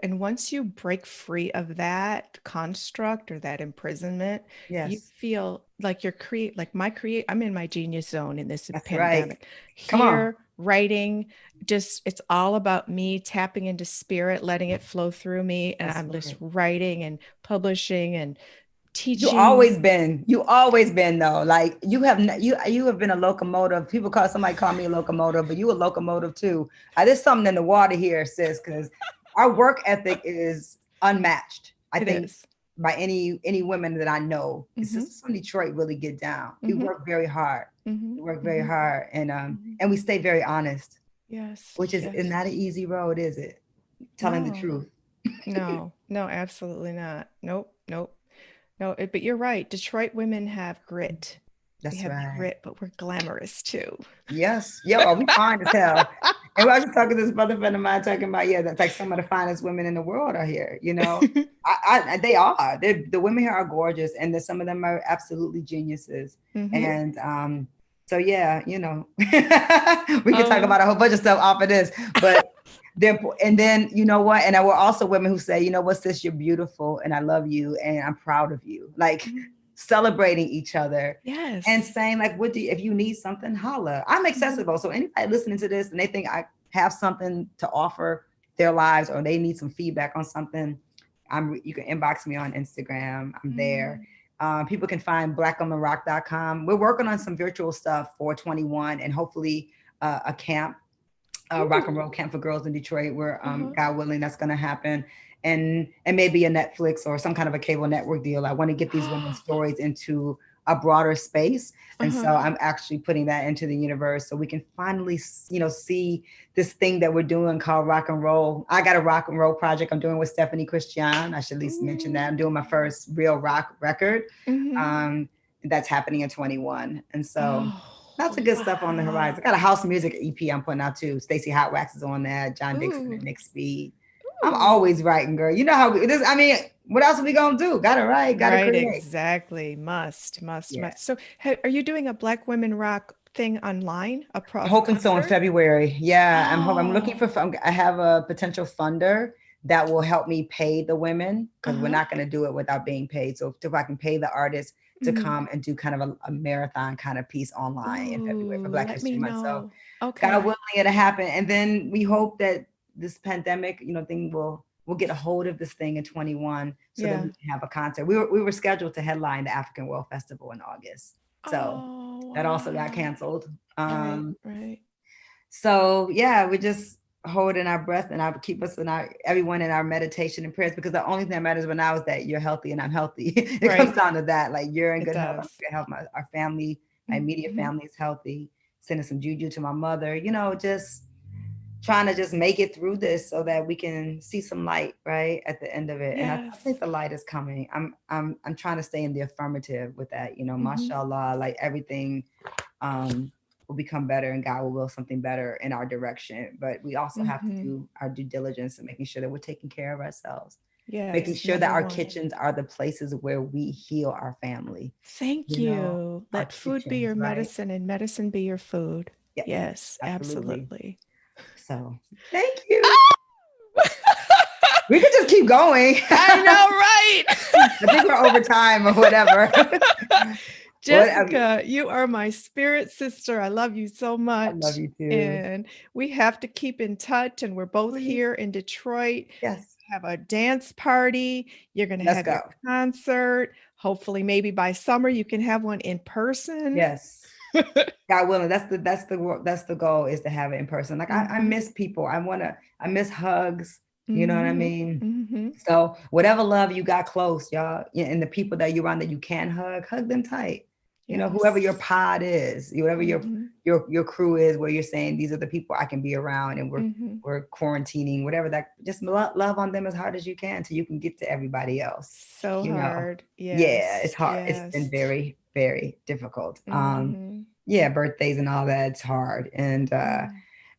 and once you break free of that construct or that imprisonment, you yes, feel like you're like I'm in my genius zone in this that's right. pandemic. Come on. Here, writing, just it's all about me tapping into spirit, letting it flow through me. And That's I'm just right. writing and publishing and You teaching. always been. You always been though. Like you have been a locomotive. People somebody call me a locomotive, but you a locomotive too. There's something in the water here, sis, because our work ethic is unmatched. I It think is. by any women that I know. Mm-hmm. Sisters from Detroit really get down. We Mm-hmm. work very hard. Mm-hmm. We work very Mm-hmm. hard, Mm-hmm. and we stay very honest, Yes. which is Yes. not an easy road, is it? Telling the No. truth. No. No, absolutely not. Nope. Nope. No, but you're right. Detroit women have grit. We That's have right. grit, but we're glamorous too. Yes. Yeah. Oh, we fine as hell. And I was just talking to this brother friend of mine talking about, yeah, that's like some of the finest women in the world are here. They are. The women here are gorgeous, and some of them are absolutely geniuses. Mm-hmm. And so yeah, we could talk Uh, about a whole bunch of stuff off of this, but and then you know what? And there were also women who say, you know what, sis, you're beautiful, and I love you, and I'm proud of you. Like celebrating each other and yes. saying like, if you need something, holla. I'm Mhm. accessible. So anybody listening to this and they think I have something to offer their lives, or they need some feedback on something, you can inbox me on Instagram. I'm there. Mm. People can find blackwomanrock.com. We're working on some virtual stuff for 21, and hopefully a camp, rock and Ooh. roll camp for girls in Detroit, where Uh-huh. God willing, that's going to happen. And maybe a Netflix or some kind of a cable network deal. I want to get these women's stories into a broader space. And Uh-huh. so I'm actually putting that into the universe so we can finally, see this thing that we're doing called rock and roll. I got a rock and roll project I'm doing with Stephanie Christian. I should at least mention that. I'm doing my first real rock record. Mm-hmm. That's happening in 21. And so lots of Oh, good stuff on the horizon. I wow. got a house music EP I'm putting out too. Stacey Hot Wax is on that, John Dixon Ooh, and Nick Speed. I'm ooh. always writing, girl. You know how this, I mean, what else are we gonna do? Gotta write, gotta Right, create. exactly. Must, must, Yeah. must. So, are you doing a Black Women Rock thing online, a prof Hoping so in concert? February. Yeah, I'm looking Oh, for. I have a potential funder that will help me pay the women because we're uh-huh. not going to do it without being paid. So if I can pay the artists to Hmm. come and do kind of a marathon kind of piece online in February for Ooh, Black let History me Month. So know. God Okay. willing, it'll happen. And then we hope that this pandemic, thing will get a hold of this thing in 21 so that we Yeah. can have a concert. We were scheduled to headline the African World Festival in August. So Oh, that also got wow. canceled. Right, right. So yeah, we're just holding our breath and I keep us in our everyone in our meditation and prayers because the only thing that matters right now is that you're healthy and I'm healthy. It comes Right. down to that. Like you're in It good health, I'm in does. good health. Our family, my immediate Hmm. family is healthy. Sending some juju to my mother, just trying to just make it through this so that we can see some light right at the end of it. And I think Yes. the light is coming. I'm trying to stay in the affirmative with that, Hmm. mashallah, like everything um, will become better and God will will something better in our direction. But we also have to Hmm. do our due diligence and making sure that we're taking care of ourselves, making Yes, sure that number our one. kitchens are the places where we heal our family, Thank you. our Let food be your kitchens, right? medicine and medicine be your food. Yeah, Yes, absolutely. absolutely. So thank you. We could just keep going. I I think we're over time or whatever. know, right? Whatever. Jessica, you are my spirit sister. I love you so I love much. you too. And we have to keep in touch. And we're both Please. here in Detroit. Yes. Have a dance party. You're going to Let's have go. your concert. Hopefully, maybe by summer, you can have one in person. Yes. God willing, that's the goal is to have it in person. Like I Hmm. miss people. I miss hugs. You know what I Hmm. mean? Hmm. So whatever love you got close, y'all, and the people that you're around that you can hug them tight. Whoever Yes. your pod is, whoever your Hmm. your crew is, where you're saying these are the people I can be around, and we're Hmm. we're quarantining, whatever that. Just love on them as hard as you can, so you can get to everybody else. So You know, hard. yeah, Yes. it's hard. It's been Yes. very very difficult. Hmm. Yeah, birthdays and all that, it's hard. And Mm.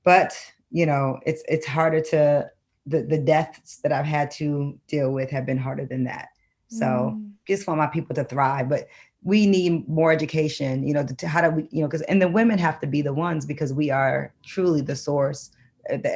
but it's harder to the deaths that I've had to deal with have been harder than that. So Mm. just want my people to thrive. But we need more education, how do we, because and the women have to be the ones because we are truly the source, the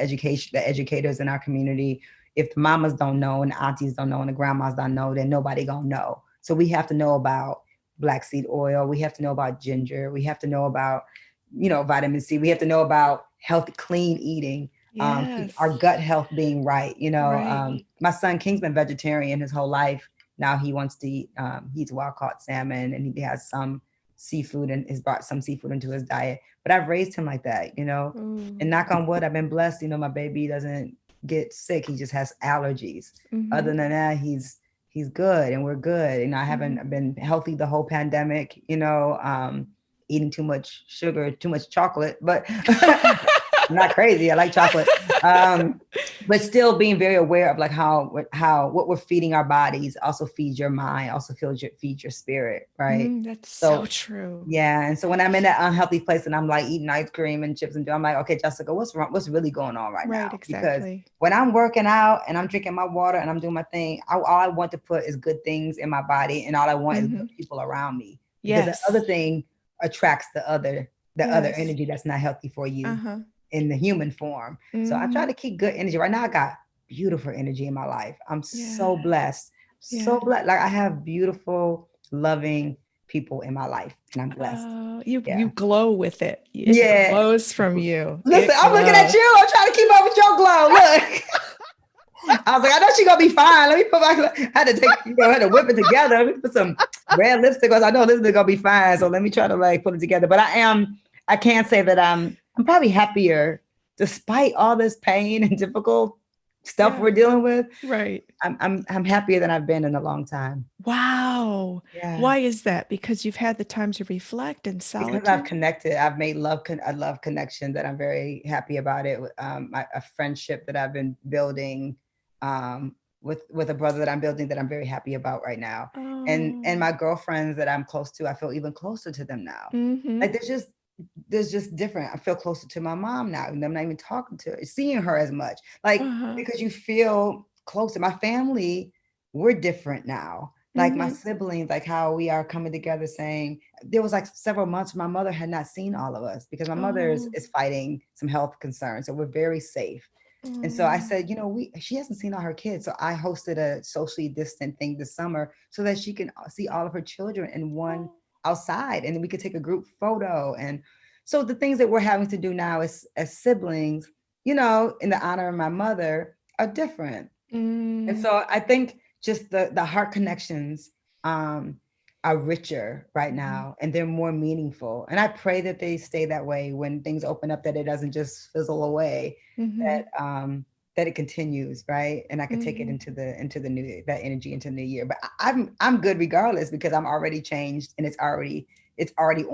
educators in our community. If the mamas don't know and the aunties don't know and the grandmas don't know, then nobody gonna know. So we have to know about black seed oil. We have to know about ginger. We have to know about, vitamin C. We have to know about healthy, clean eating, our Yes. gut health being right. Right. My son King's been vegetarian his whole life. Now he wants to eat, he eats wild caught salmon and he has some seafood and has brought some seafood into his diet. But I've raised him like that, and Ooh. knock on wood, I've been blessed. My baby doesn't get sick. He just has allergies. Hmm. Other than that, he's good and we're good. I Hmm. haven't been healthy the whole pandemic, eating too much sugar, too much chocolate, but I'm not crazy. I like chocolate. But still being very aware of like how what we're feeding our bodies also feeds your mind, also feeds your spirit, right? That's so So true. yeah, and so when I'm in that unhealthy place and I'm like eating ice cream and chips I'm like, okay, Jessica, what's wrong? What's really going on right Right, now? Because exactly. when I'm working out and I'm drinking my water and I'm doing my thing, all I want to put is good things in my body, and all I want is Hmm. good people around me. Because the other Yes. thing attracts the other Yes. energy that's not healthy for you Uh-huh. in the human form. So I try Hmm. to keep good energy. Right now, I got beautiful energy in my life. I'm Yeah. so blessed, so Yeah. blessed. Like I have beautiful, loving people in my life, and I'm blessed. You Yeah, glow with it. It yeah. glows from you. Listen, It I'm looking at glows. you. I'm trying to keep up with your glow. Look. I was like, I know she's gonna be fine. Let me put my had to take, had to whip it together. Let me put some red lipstick on. I know this is gonna be fine. So let me try to like put it together. But I can't say that I'm probably happier despite all this pain and difficult stuff we're dealing with, Right. I'm happier than I've been in a long time. Wow. Yeah. Why is that? Because you've had the time to reflect in Because I've solitude? connected, I've made a love connection that I'm very happy about it. A friendship that I've been building with a brother that I'm building that I'm very happy about right now. And Oh. my girlfriends that I'm close to, I feel even closer to them now. Mm-hmm. Like there's just different. I feel closer to my mom now, and I'm not even talking to her, seeing her as much. Like Uh-huh. because you feel closer. My family, we're different now. Like my Mm-hmm. siblings, like how we are coming together saying there was like several months my mother had not seen all of us because my mother Oh. is fighting some health concerns. So we're very safe. And so I Mm. said, she hasn't seen all her kids. So I hosted a socially distant thing this summer so that she can see all of her children in one Oh. outside and we could take a group photo. And so the things that we're having to do now as siblings, in the honor of my mother are different. And Mm. so I think just the heart connections um, are richer right Mm-hmm. now and they're more meaningful. And I pray that they stay that way when things open up, that it doesn't just fizzle away, Mm-hmm. that it continues, right? And I could take it Mm-hmm. into the new that energy into the new year. But I'm good regardless because I'm already changed and it's already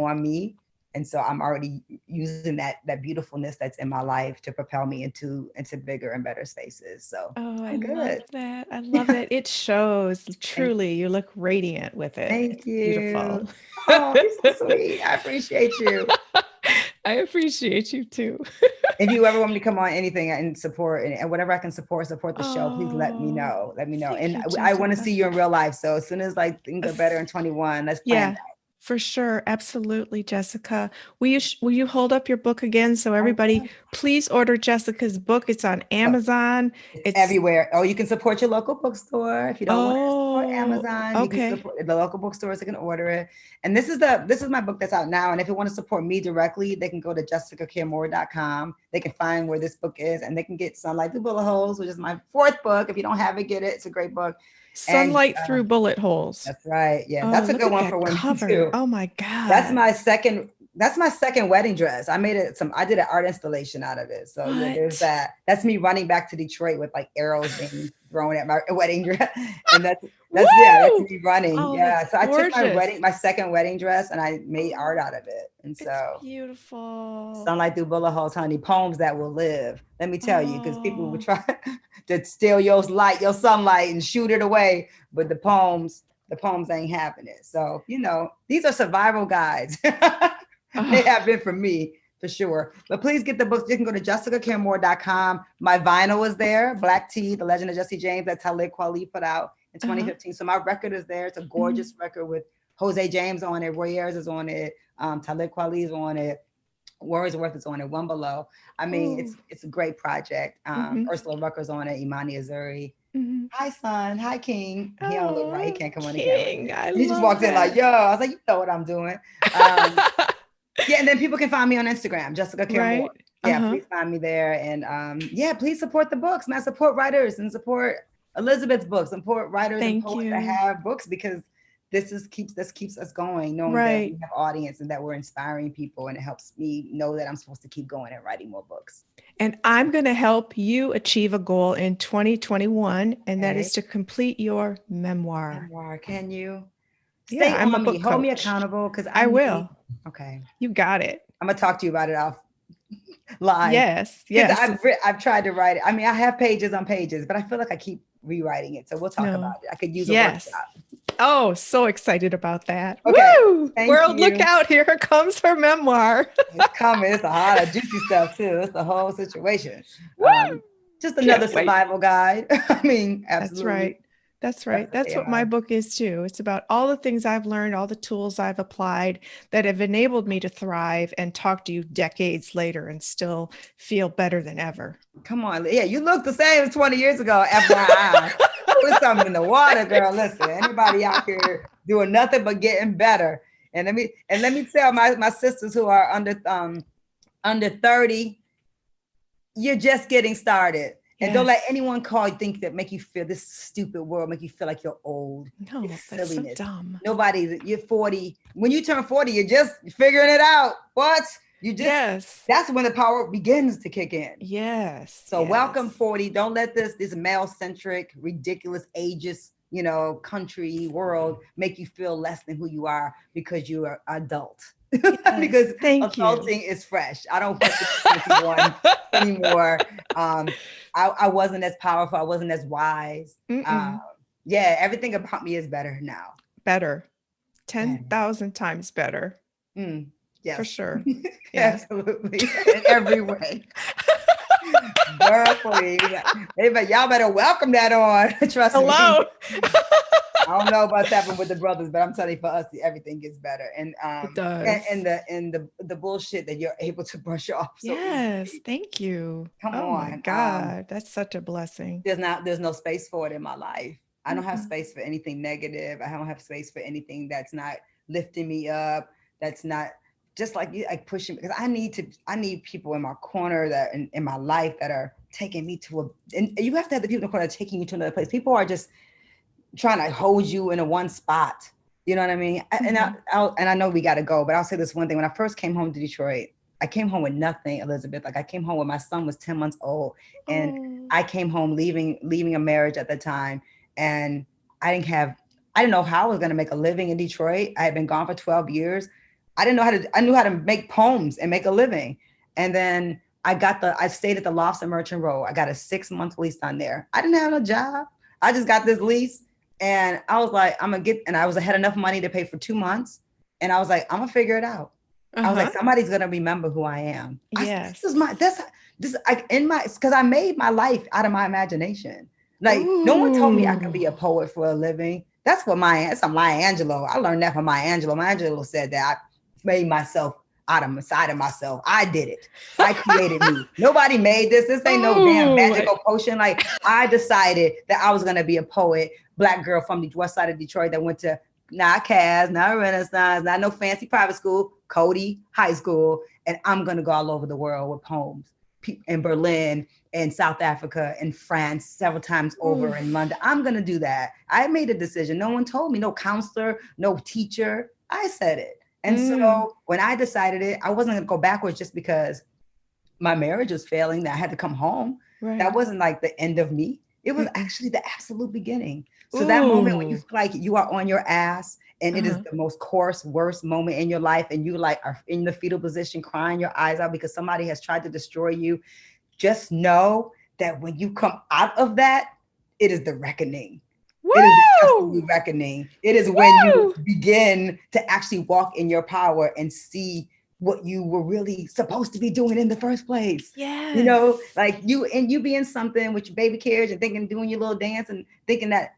on me. And so I'm already using that beautifulness that's in my life to propel me into bigger and better spaces. So Oh, I I'm love good. that. I love that. It shows Thank truly. You look radiant with it. thank It's you. beautiful. Oh, you're so sweet. I appreciate you. I appreciate you too. If you ever want me to come on anything and support and whatever I can support the show, please let me Oh, know. Let me know. thank And you, I want to see Jessica. you in real life. So as soon as like things are better in 21, let's plan Yeah, for sure. Absolutely, Jessica. Will you hold up your book again so everybody that. please order Jessica's book. It's on Amazon. It's It's everywhere. Oh, you can support your local bookstore. If you don't want to support oh, Amazon, you can okay. support the local bookstores that can order it. And this is my book that's out now. And if you want to support me directly, they can go to jessicacaremore.com. They can find where this book is and they can get Sunlight Through Bullet Holes, which is my fourth book. If you don't have it, get it. It's a great book. And Sunlight through bullet holes. that's right. Yeah, Oh, that's a look good at one for that women cover. too. Oh my That's God. my second. That's my second wedding dress. I did an art installation out of it. So yeah, there's What? that. That's me running back to Detroit with like arrows being thrown at my wedding dress. And that's Woo! me running. Oh, that's Yeah. So I took gorgeous. my second wedding dress and I made art Oh, out of it. And it's so beautiful. Sunlight Through Bullet Holes, honey, poems that will live. Let me tell you, because people would Oh, try to steal your light, your sunlight, and shoot it away. But the poems ain't having it. So, these are survival guides. They oh, have been for me, for sure. But please get the books. You can go to jessicacaremore.com. My vinyl is there, Black Tea, The Legend of Jesse James, that Talib Kweli put out in uh-huh. 2015. So my record is there. It's a Mhm. gorgeous record with Jose James on it, Roy Ayers is on it, Talib Kweli is on it. Wordsworth is on it, One Below. I mean, Oh, it's a great project. mhm, Ursula Rucker's on it, Imani Azuri. mhm. Hi, son. Hi, King. He don't look right. He Oh, can't come on the camera. King, I He just love walked in like, that. yo. I was like, you know what I'm doing. Um, yeah, and then people can find me on Instagram, Jessica Care More. Right? Yeah, Uh-huh. please find me there. And yeah, please support the books, man. Support writers and support Elizabeth's books, support writers and Thank poets that you. have books because this keeps us going, knowing that Right. we have audience and that we're inspiring people, and it helps me know that I'm supposed to keep going and writing more books. And I'm going to help you achieve a goal in 2021, and that Okay. is to complete your memoir. Memoir, can you Yeah, stay I'm a on me, book hold me coach. accountable because I I need. will. Okay, You got it. I'm gonna talk to you about it off live Yes, because yes. I've tried to write it. I mean, I have pages on pages, but I feel like I keep rewriting it. So we'll talk about No. it. I could use a Yes. workshop. Oh, so excited about that. Okay, Woo! thank World, look you. out. Here comes her memoir. It's coming. It's a lot of juicy stuff too. It's the whole situation. Woo! Just Can't another wait. survival guide. I mean, That's right. absolutely. That's That's right. what That's they what my are. book is too. It's about all the things I've learned, all the tools I've applied that have enabled me to thrive and talk to you decades later and still feel better than ever. Come on. Yeah, you look the same as 20 years ago, FYI. Put something in the water, girl. Thanks. Listen, anybody out here doing nothing but getting better. And let me tell my sisters who are under 30, you're just getting started. And don't let Yes. anyone call you think that make you feel this stupid world, make you feel like you're old. It's No, that's so silliness. dumb. You're 40. When you turn 40, you're just figuring it out. What? You just, Yes. that's when the power begins to kick in. Yes. So welcome Yes. 40. Don't let this male centric, ridiculous, ageist, country world make you feel less than who you are because you are adult. Yes. Because Thank you. adulting is fresh. I don't want to be 21 anymore. I wasn't as powerful. I wasn't as wise. Mm-mm. Yeah, everything about me is better now. Better. Better. 10,000 times better. Mm, For yes, sure. Yeah. absolutely, in every way. Girl, please. Y'all better welcome that on. Trust me. Hello. I don't know what's happened with the brothers, but I'm telling you, for us, everything gets better. And It and does. the bullshit that you're able to brush off so Yes. easily. Thank you. Come Oh my on. God. That's such a blessing. There's no space for it in my life. I don't have Mm-mm. space for anything negative. I don't have space for anything that's not lifting me up. That's not just like you, like pushing, because I need people in my corner that in my life that are taking me to and you have to have the people in the corner taking you to another place. People are just trying to hold you in a one spot. You know what I mean? Mhm. And I know we got to go, but I'll say this one thing. When I first came home to Detroit, I came home with nothing, Elizabeth. Like I came home when my son was 10 months old, and Oh. I came home leaving a marriage at the time, and I didn't have I didn't know how I was going to make a living in Detroit. I had been gone for 12 years. I knew how to make poems and make a living. And then I stayed at the Lofts and Merchant Road. I got a 6 month lease on there. I didn't have no job. I just got this lease, and I was like, and I had enough money to pay for 2 months. And I was like, I'm gonna figure it out. I was like, Uh-huh. somebody's gonna remember who I am. This is Yes. my, this, I, in my, because I made my life out of my imagination. Like, no one told me I could Ooh. be a poet for a living. That's a Maya Angelou. I learned that from Maya Angelou. Maya Angelou said that I made myself out of side of myself. I did it. I created me. Nobody made this. This ain't no damn Ooh. magical potion. Like I decided that I was gonna be a poet, black girl from the west side of Detroit that went to not Cass, not Renaissance, not no fancy private school, Cody High School, and I'm gonna go all over the world with poems in Berlin and South Africa and France several times over in Oof. London. I'm gonna do that. I made a decision. No one told me, no counselor, no teacher. I said it. And Mm. so when I decided it, I wasn't going to go backwards just because my marriage was failing, that I had to come home. That Right. wasn't like the end of me. It was Mm-mm. actually the absolute beginning. So that moment when you Ooh. feel like you are on your ass and it is Uh-huh. the most coarse, worst moment in your life, and you like are in the fetal position crying your eyes out because somebody has tried to destroy you, just know that when you come out of that, it is the reckoning. It is the Woo! absolute reckoning. It is when you Woo! begin to actually walk in your power and see what you were really supposed to be doing in the first place. Yes. Like you being something with your baby carriage and thinking, doing your little dance and thinking that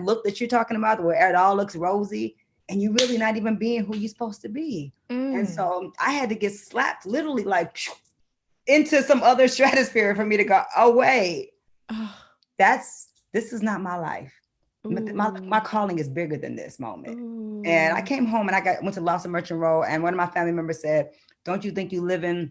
look that you're talking about, where it all looks rosy, and you really not even being who you're supposed to be. And Mm. so I had to get slapped literally like into some other stratosphere for me to go, oh wait, Oh. this is not my life. My Ooh. calling is bigger than this moment. And I Ooh. came home and went to Lawson Merchant Road, and one of my family members said, "Don't you think you living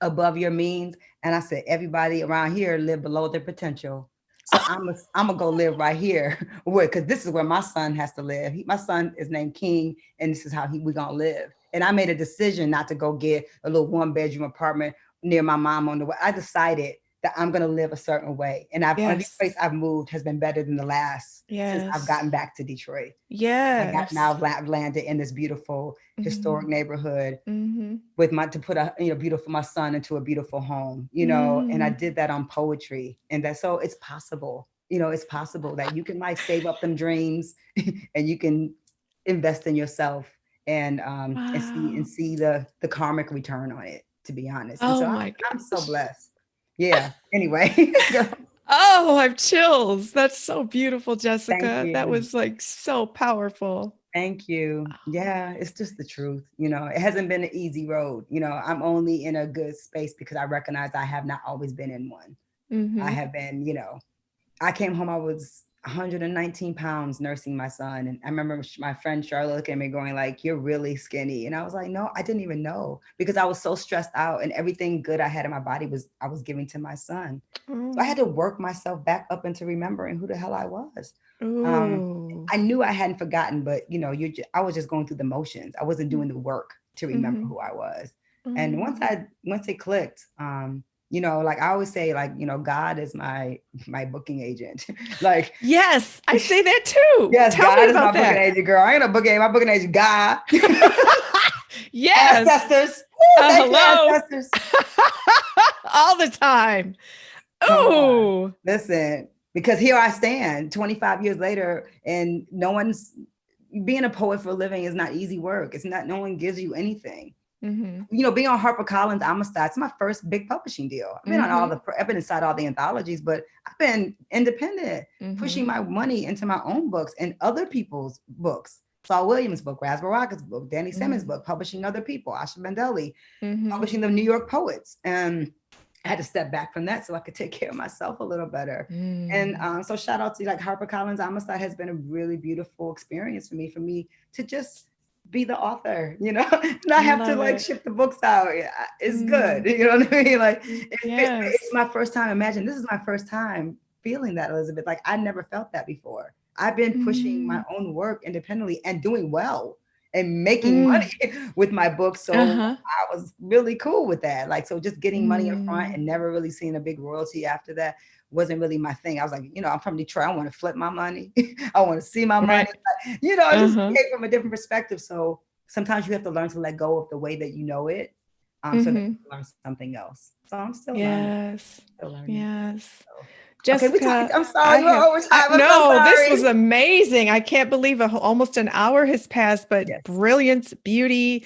above your means?" And I said, "Everybody around here live below their potential. So I'm gonna go live right here, because this is where my son has to live. My son is named King, and this is how we gonna live." And I made a decision not to go get a little 1 bedroom apartment near my mom on the way. I decided that I'm gonna live a certain way, and every Yes. place I've moved has been better than the last since I've Yes. gotten back to Detroit. Yes. I've landed in this beautiful historic Mhm. neighborhood Mhm. with my to put a beautiful my son into a beautiful home, and I Mm. did that on poetry, and that so it's possible. It's possible that you can like save up them dreams and you can invest in yourself and Wow. see the karmic return on it, to be honest. And Oh so my I'm so gosh. blessed. Yeah. Anyway, girl, Oh, I have chills. That's so beautiful, thank Jessica. That you. was like so powerful. Thank you. Yeah, it's just the truth. It hasn't been an easy road. I'm only in a good space because I recognize I have not always been in one. I Mm-hmm. have been, I came home, I was 119 pounds nursing my son. And I remember my friend Charlotte looking at me going like, "You're really skinny." And I was like, no, I didn't even know, because I was so stressed out, and everything good I had in my body I was giving to my son. So I Oh. had to work myself back up into remembering who the hell I was. Um, Ooh. I knew I hadn't forgotten, but I was just going through the motions. I wasn't doing the work to remember Mm-hmm. who I was. And Mm. once it clicked, like I always say, like, God is my booking agent. Like, Yes, I say that too. yes, Tell me God is my about booking that. agent, girl. I ain't a booking agent, my booking agent, God. Yes. Ancestors. Woo, thank you, Hello. ancestors. All the time. Come on. Ooh. Listen, because here I stand 25 years later, and no one's being a poet for a living is not easy work. It's not, no one gives you anything. Mm-hmm. Being on HarperCollins, Amistad, it's my first big publishing deal. Mm-hmm. I've been inside all the anthologies, but I've been independent, Mm-hmm. pushing my money into my own books and other people's books. Saul Williams' book, Raspberry Rocket's book, Danny Simmons' Mm-hmm. book, publishing other people, Asha Bendelli, Mm-hmm. publishing the New York poets. And I had to step back from that so I could take care of myself a little better. And Mm. so shout out to like HarperCollins, Amistad has been a really beautiful experience for me to just be the author, not I have to love like it. ship the books out. It's good. Mm. You know what I mean? Like it's Yes. my first time. Imagine this is my first time feeling that, Elizabeth. Like I never felt that before. I've been pushing my Mm. own work independently and doing well and making Mm. money with my book. So Uh-huh. I was really cool with that. Like, so just getting money up front Mm. and never really seeing a big royalty after that wasn't really my thing. I was like, I'm from Detroit. I want to flip my money. I want to see my money. Right. I just Uh-huh. came from a different perspective. So sometimes you have to learn to let go of the way that you know it, so that Mm-hmm. you can learn something else. So I'm still learning. Yes. Still learning. Yes. So, okay, we talked. Jessica, I'm I sorry. We're have, over time. I'm so no, this sorry. was amazing. I can't believe almost an hour has passed, but Yes. brilliance, beauty,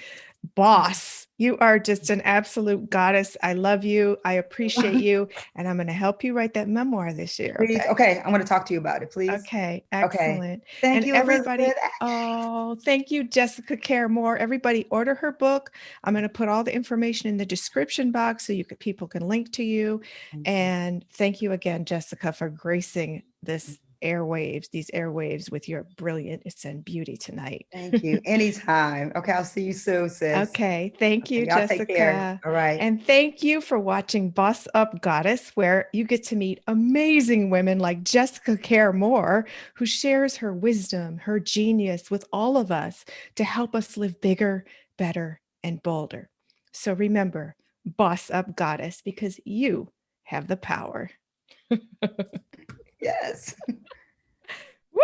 boss. You are just an absolute goddess. I love you. I appreciate you. And I'm going to help you write that memoir this year. Please. Okay. Okay. I want to talk to you about it, please. Okay. Okay. Excellent. Thank And you, Elizabeth. everybody, oh, thank you, Jessica Care Moore. Everybody, order her book. I'm going to put all the information in the description box so people can link to you. Thank you. And thank you again, Jessica, for gracing these airwaves with your brilliance and beauty tonight. Thank you. Anytime. Okay. I'll see you soon, sis. Okay. Thank Okay. you, Y'all take care. Jessica. All right. And thank you for watching Boss Up Goddess, where you get to meet amazing women like Jessica Care Moore, who shares her wisdom, her genius with all of us to help us live bigger, better, and bolder. So remember, Boss Up Goddess, because you have the power. Yes.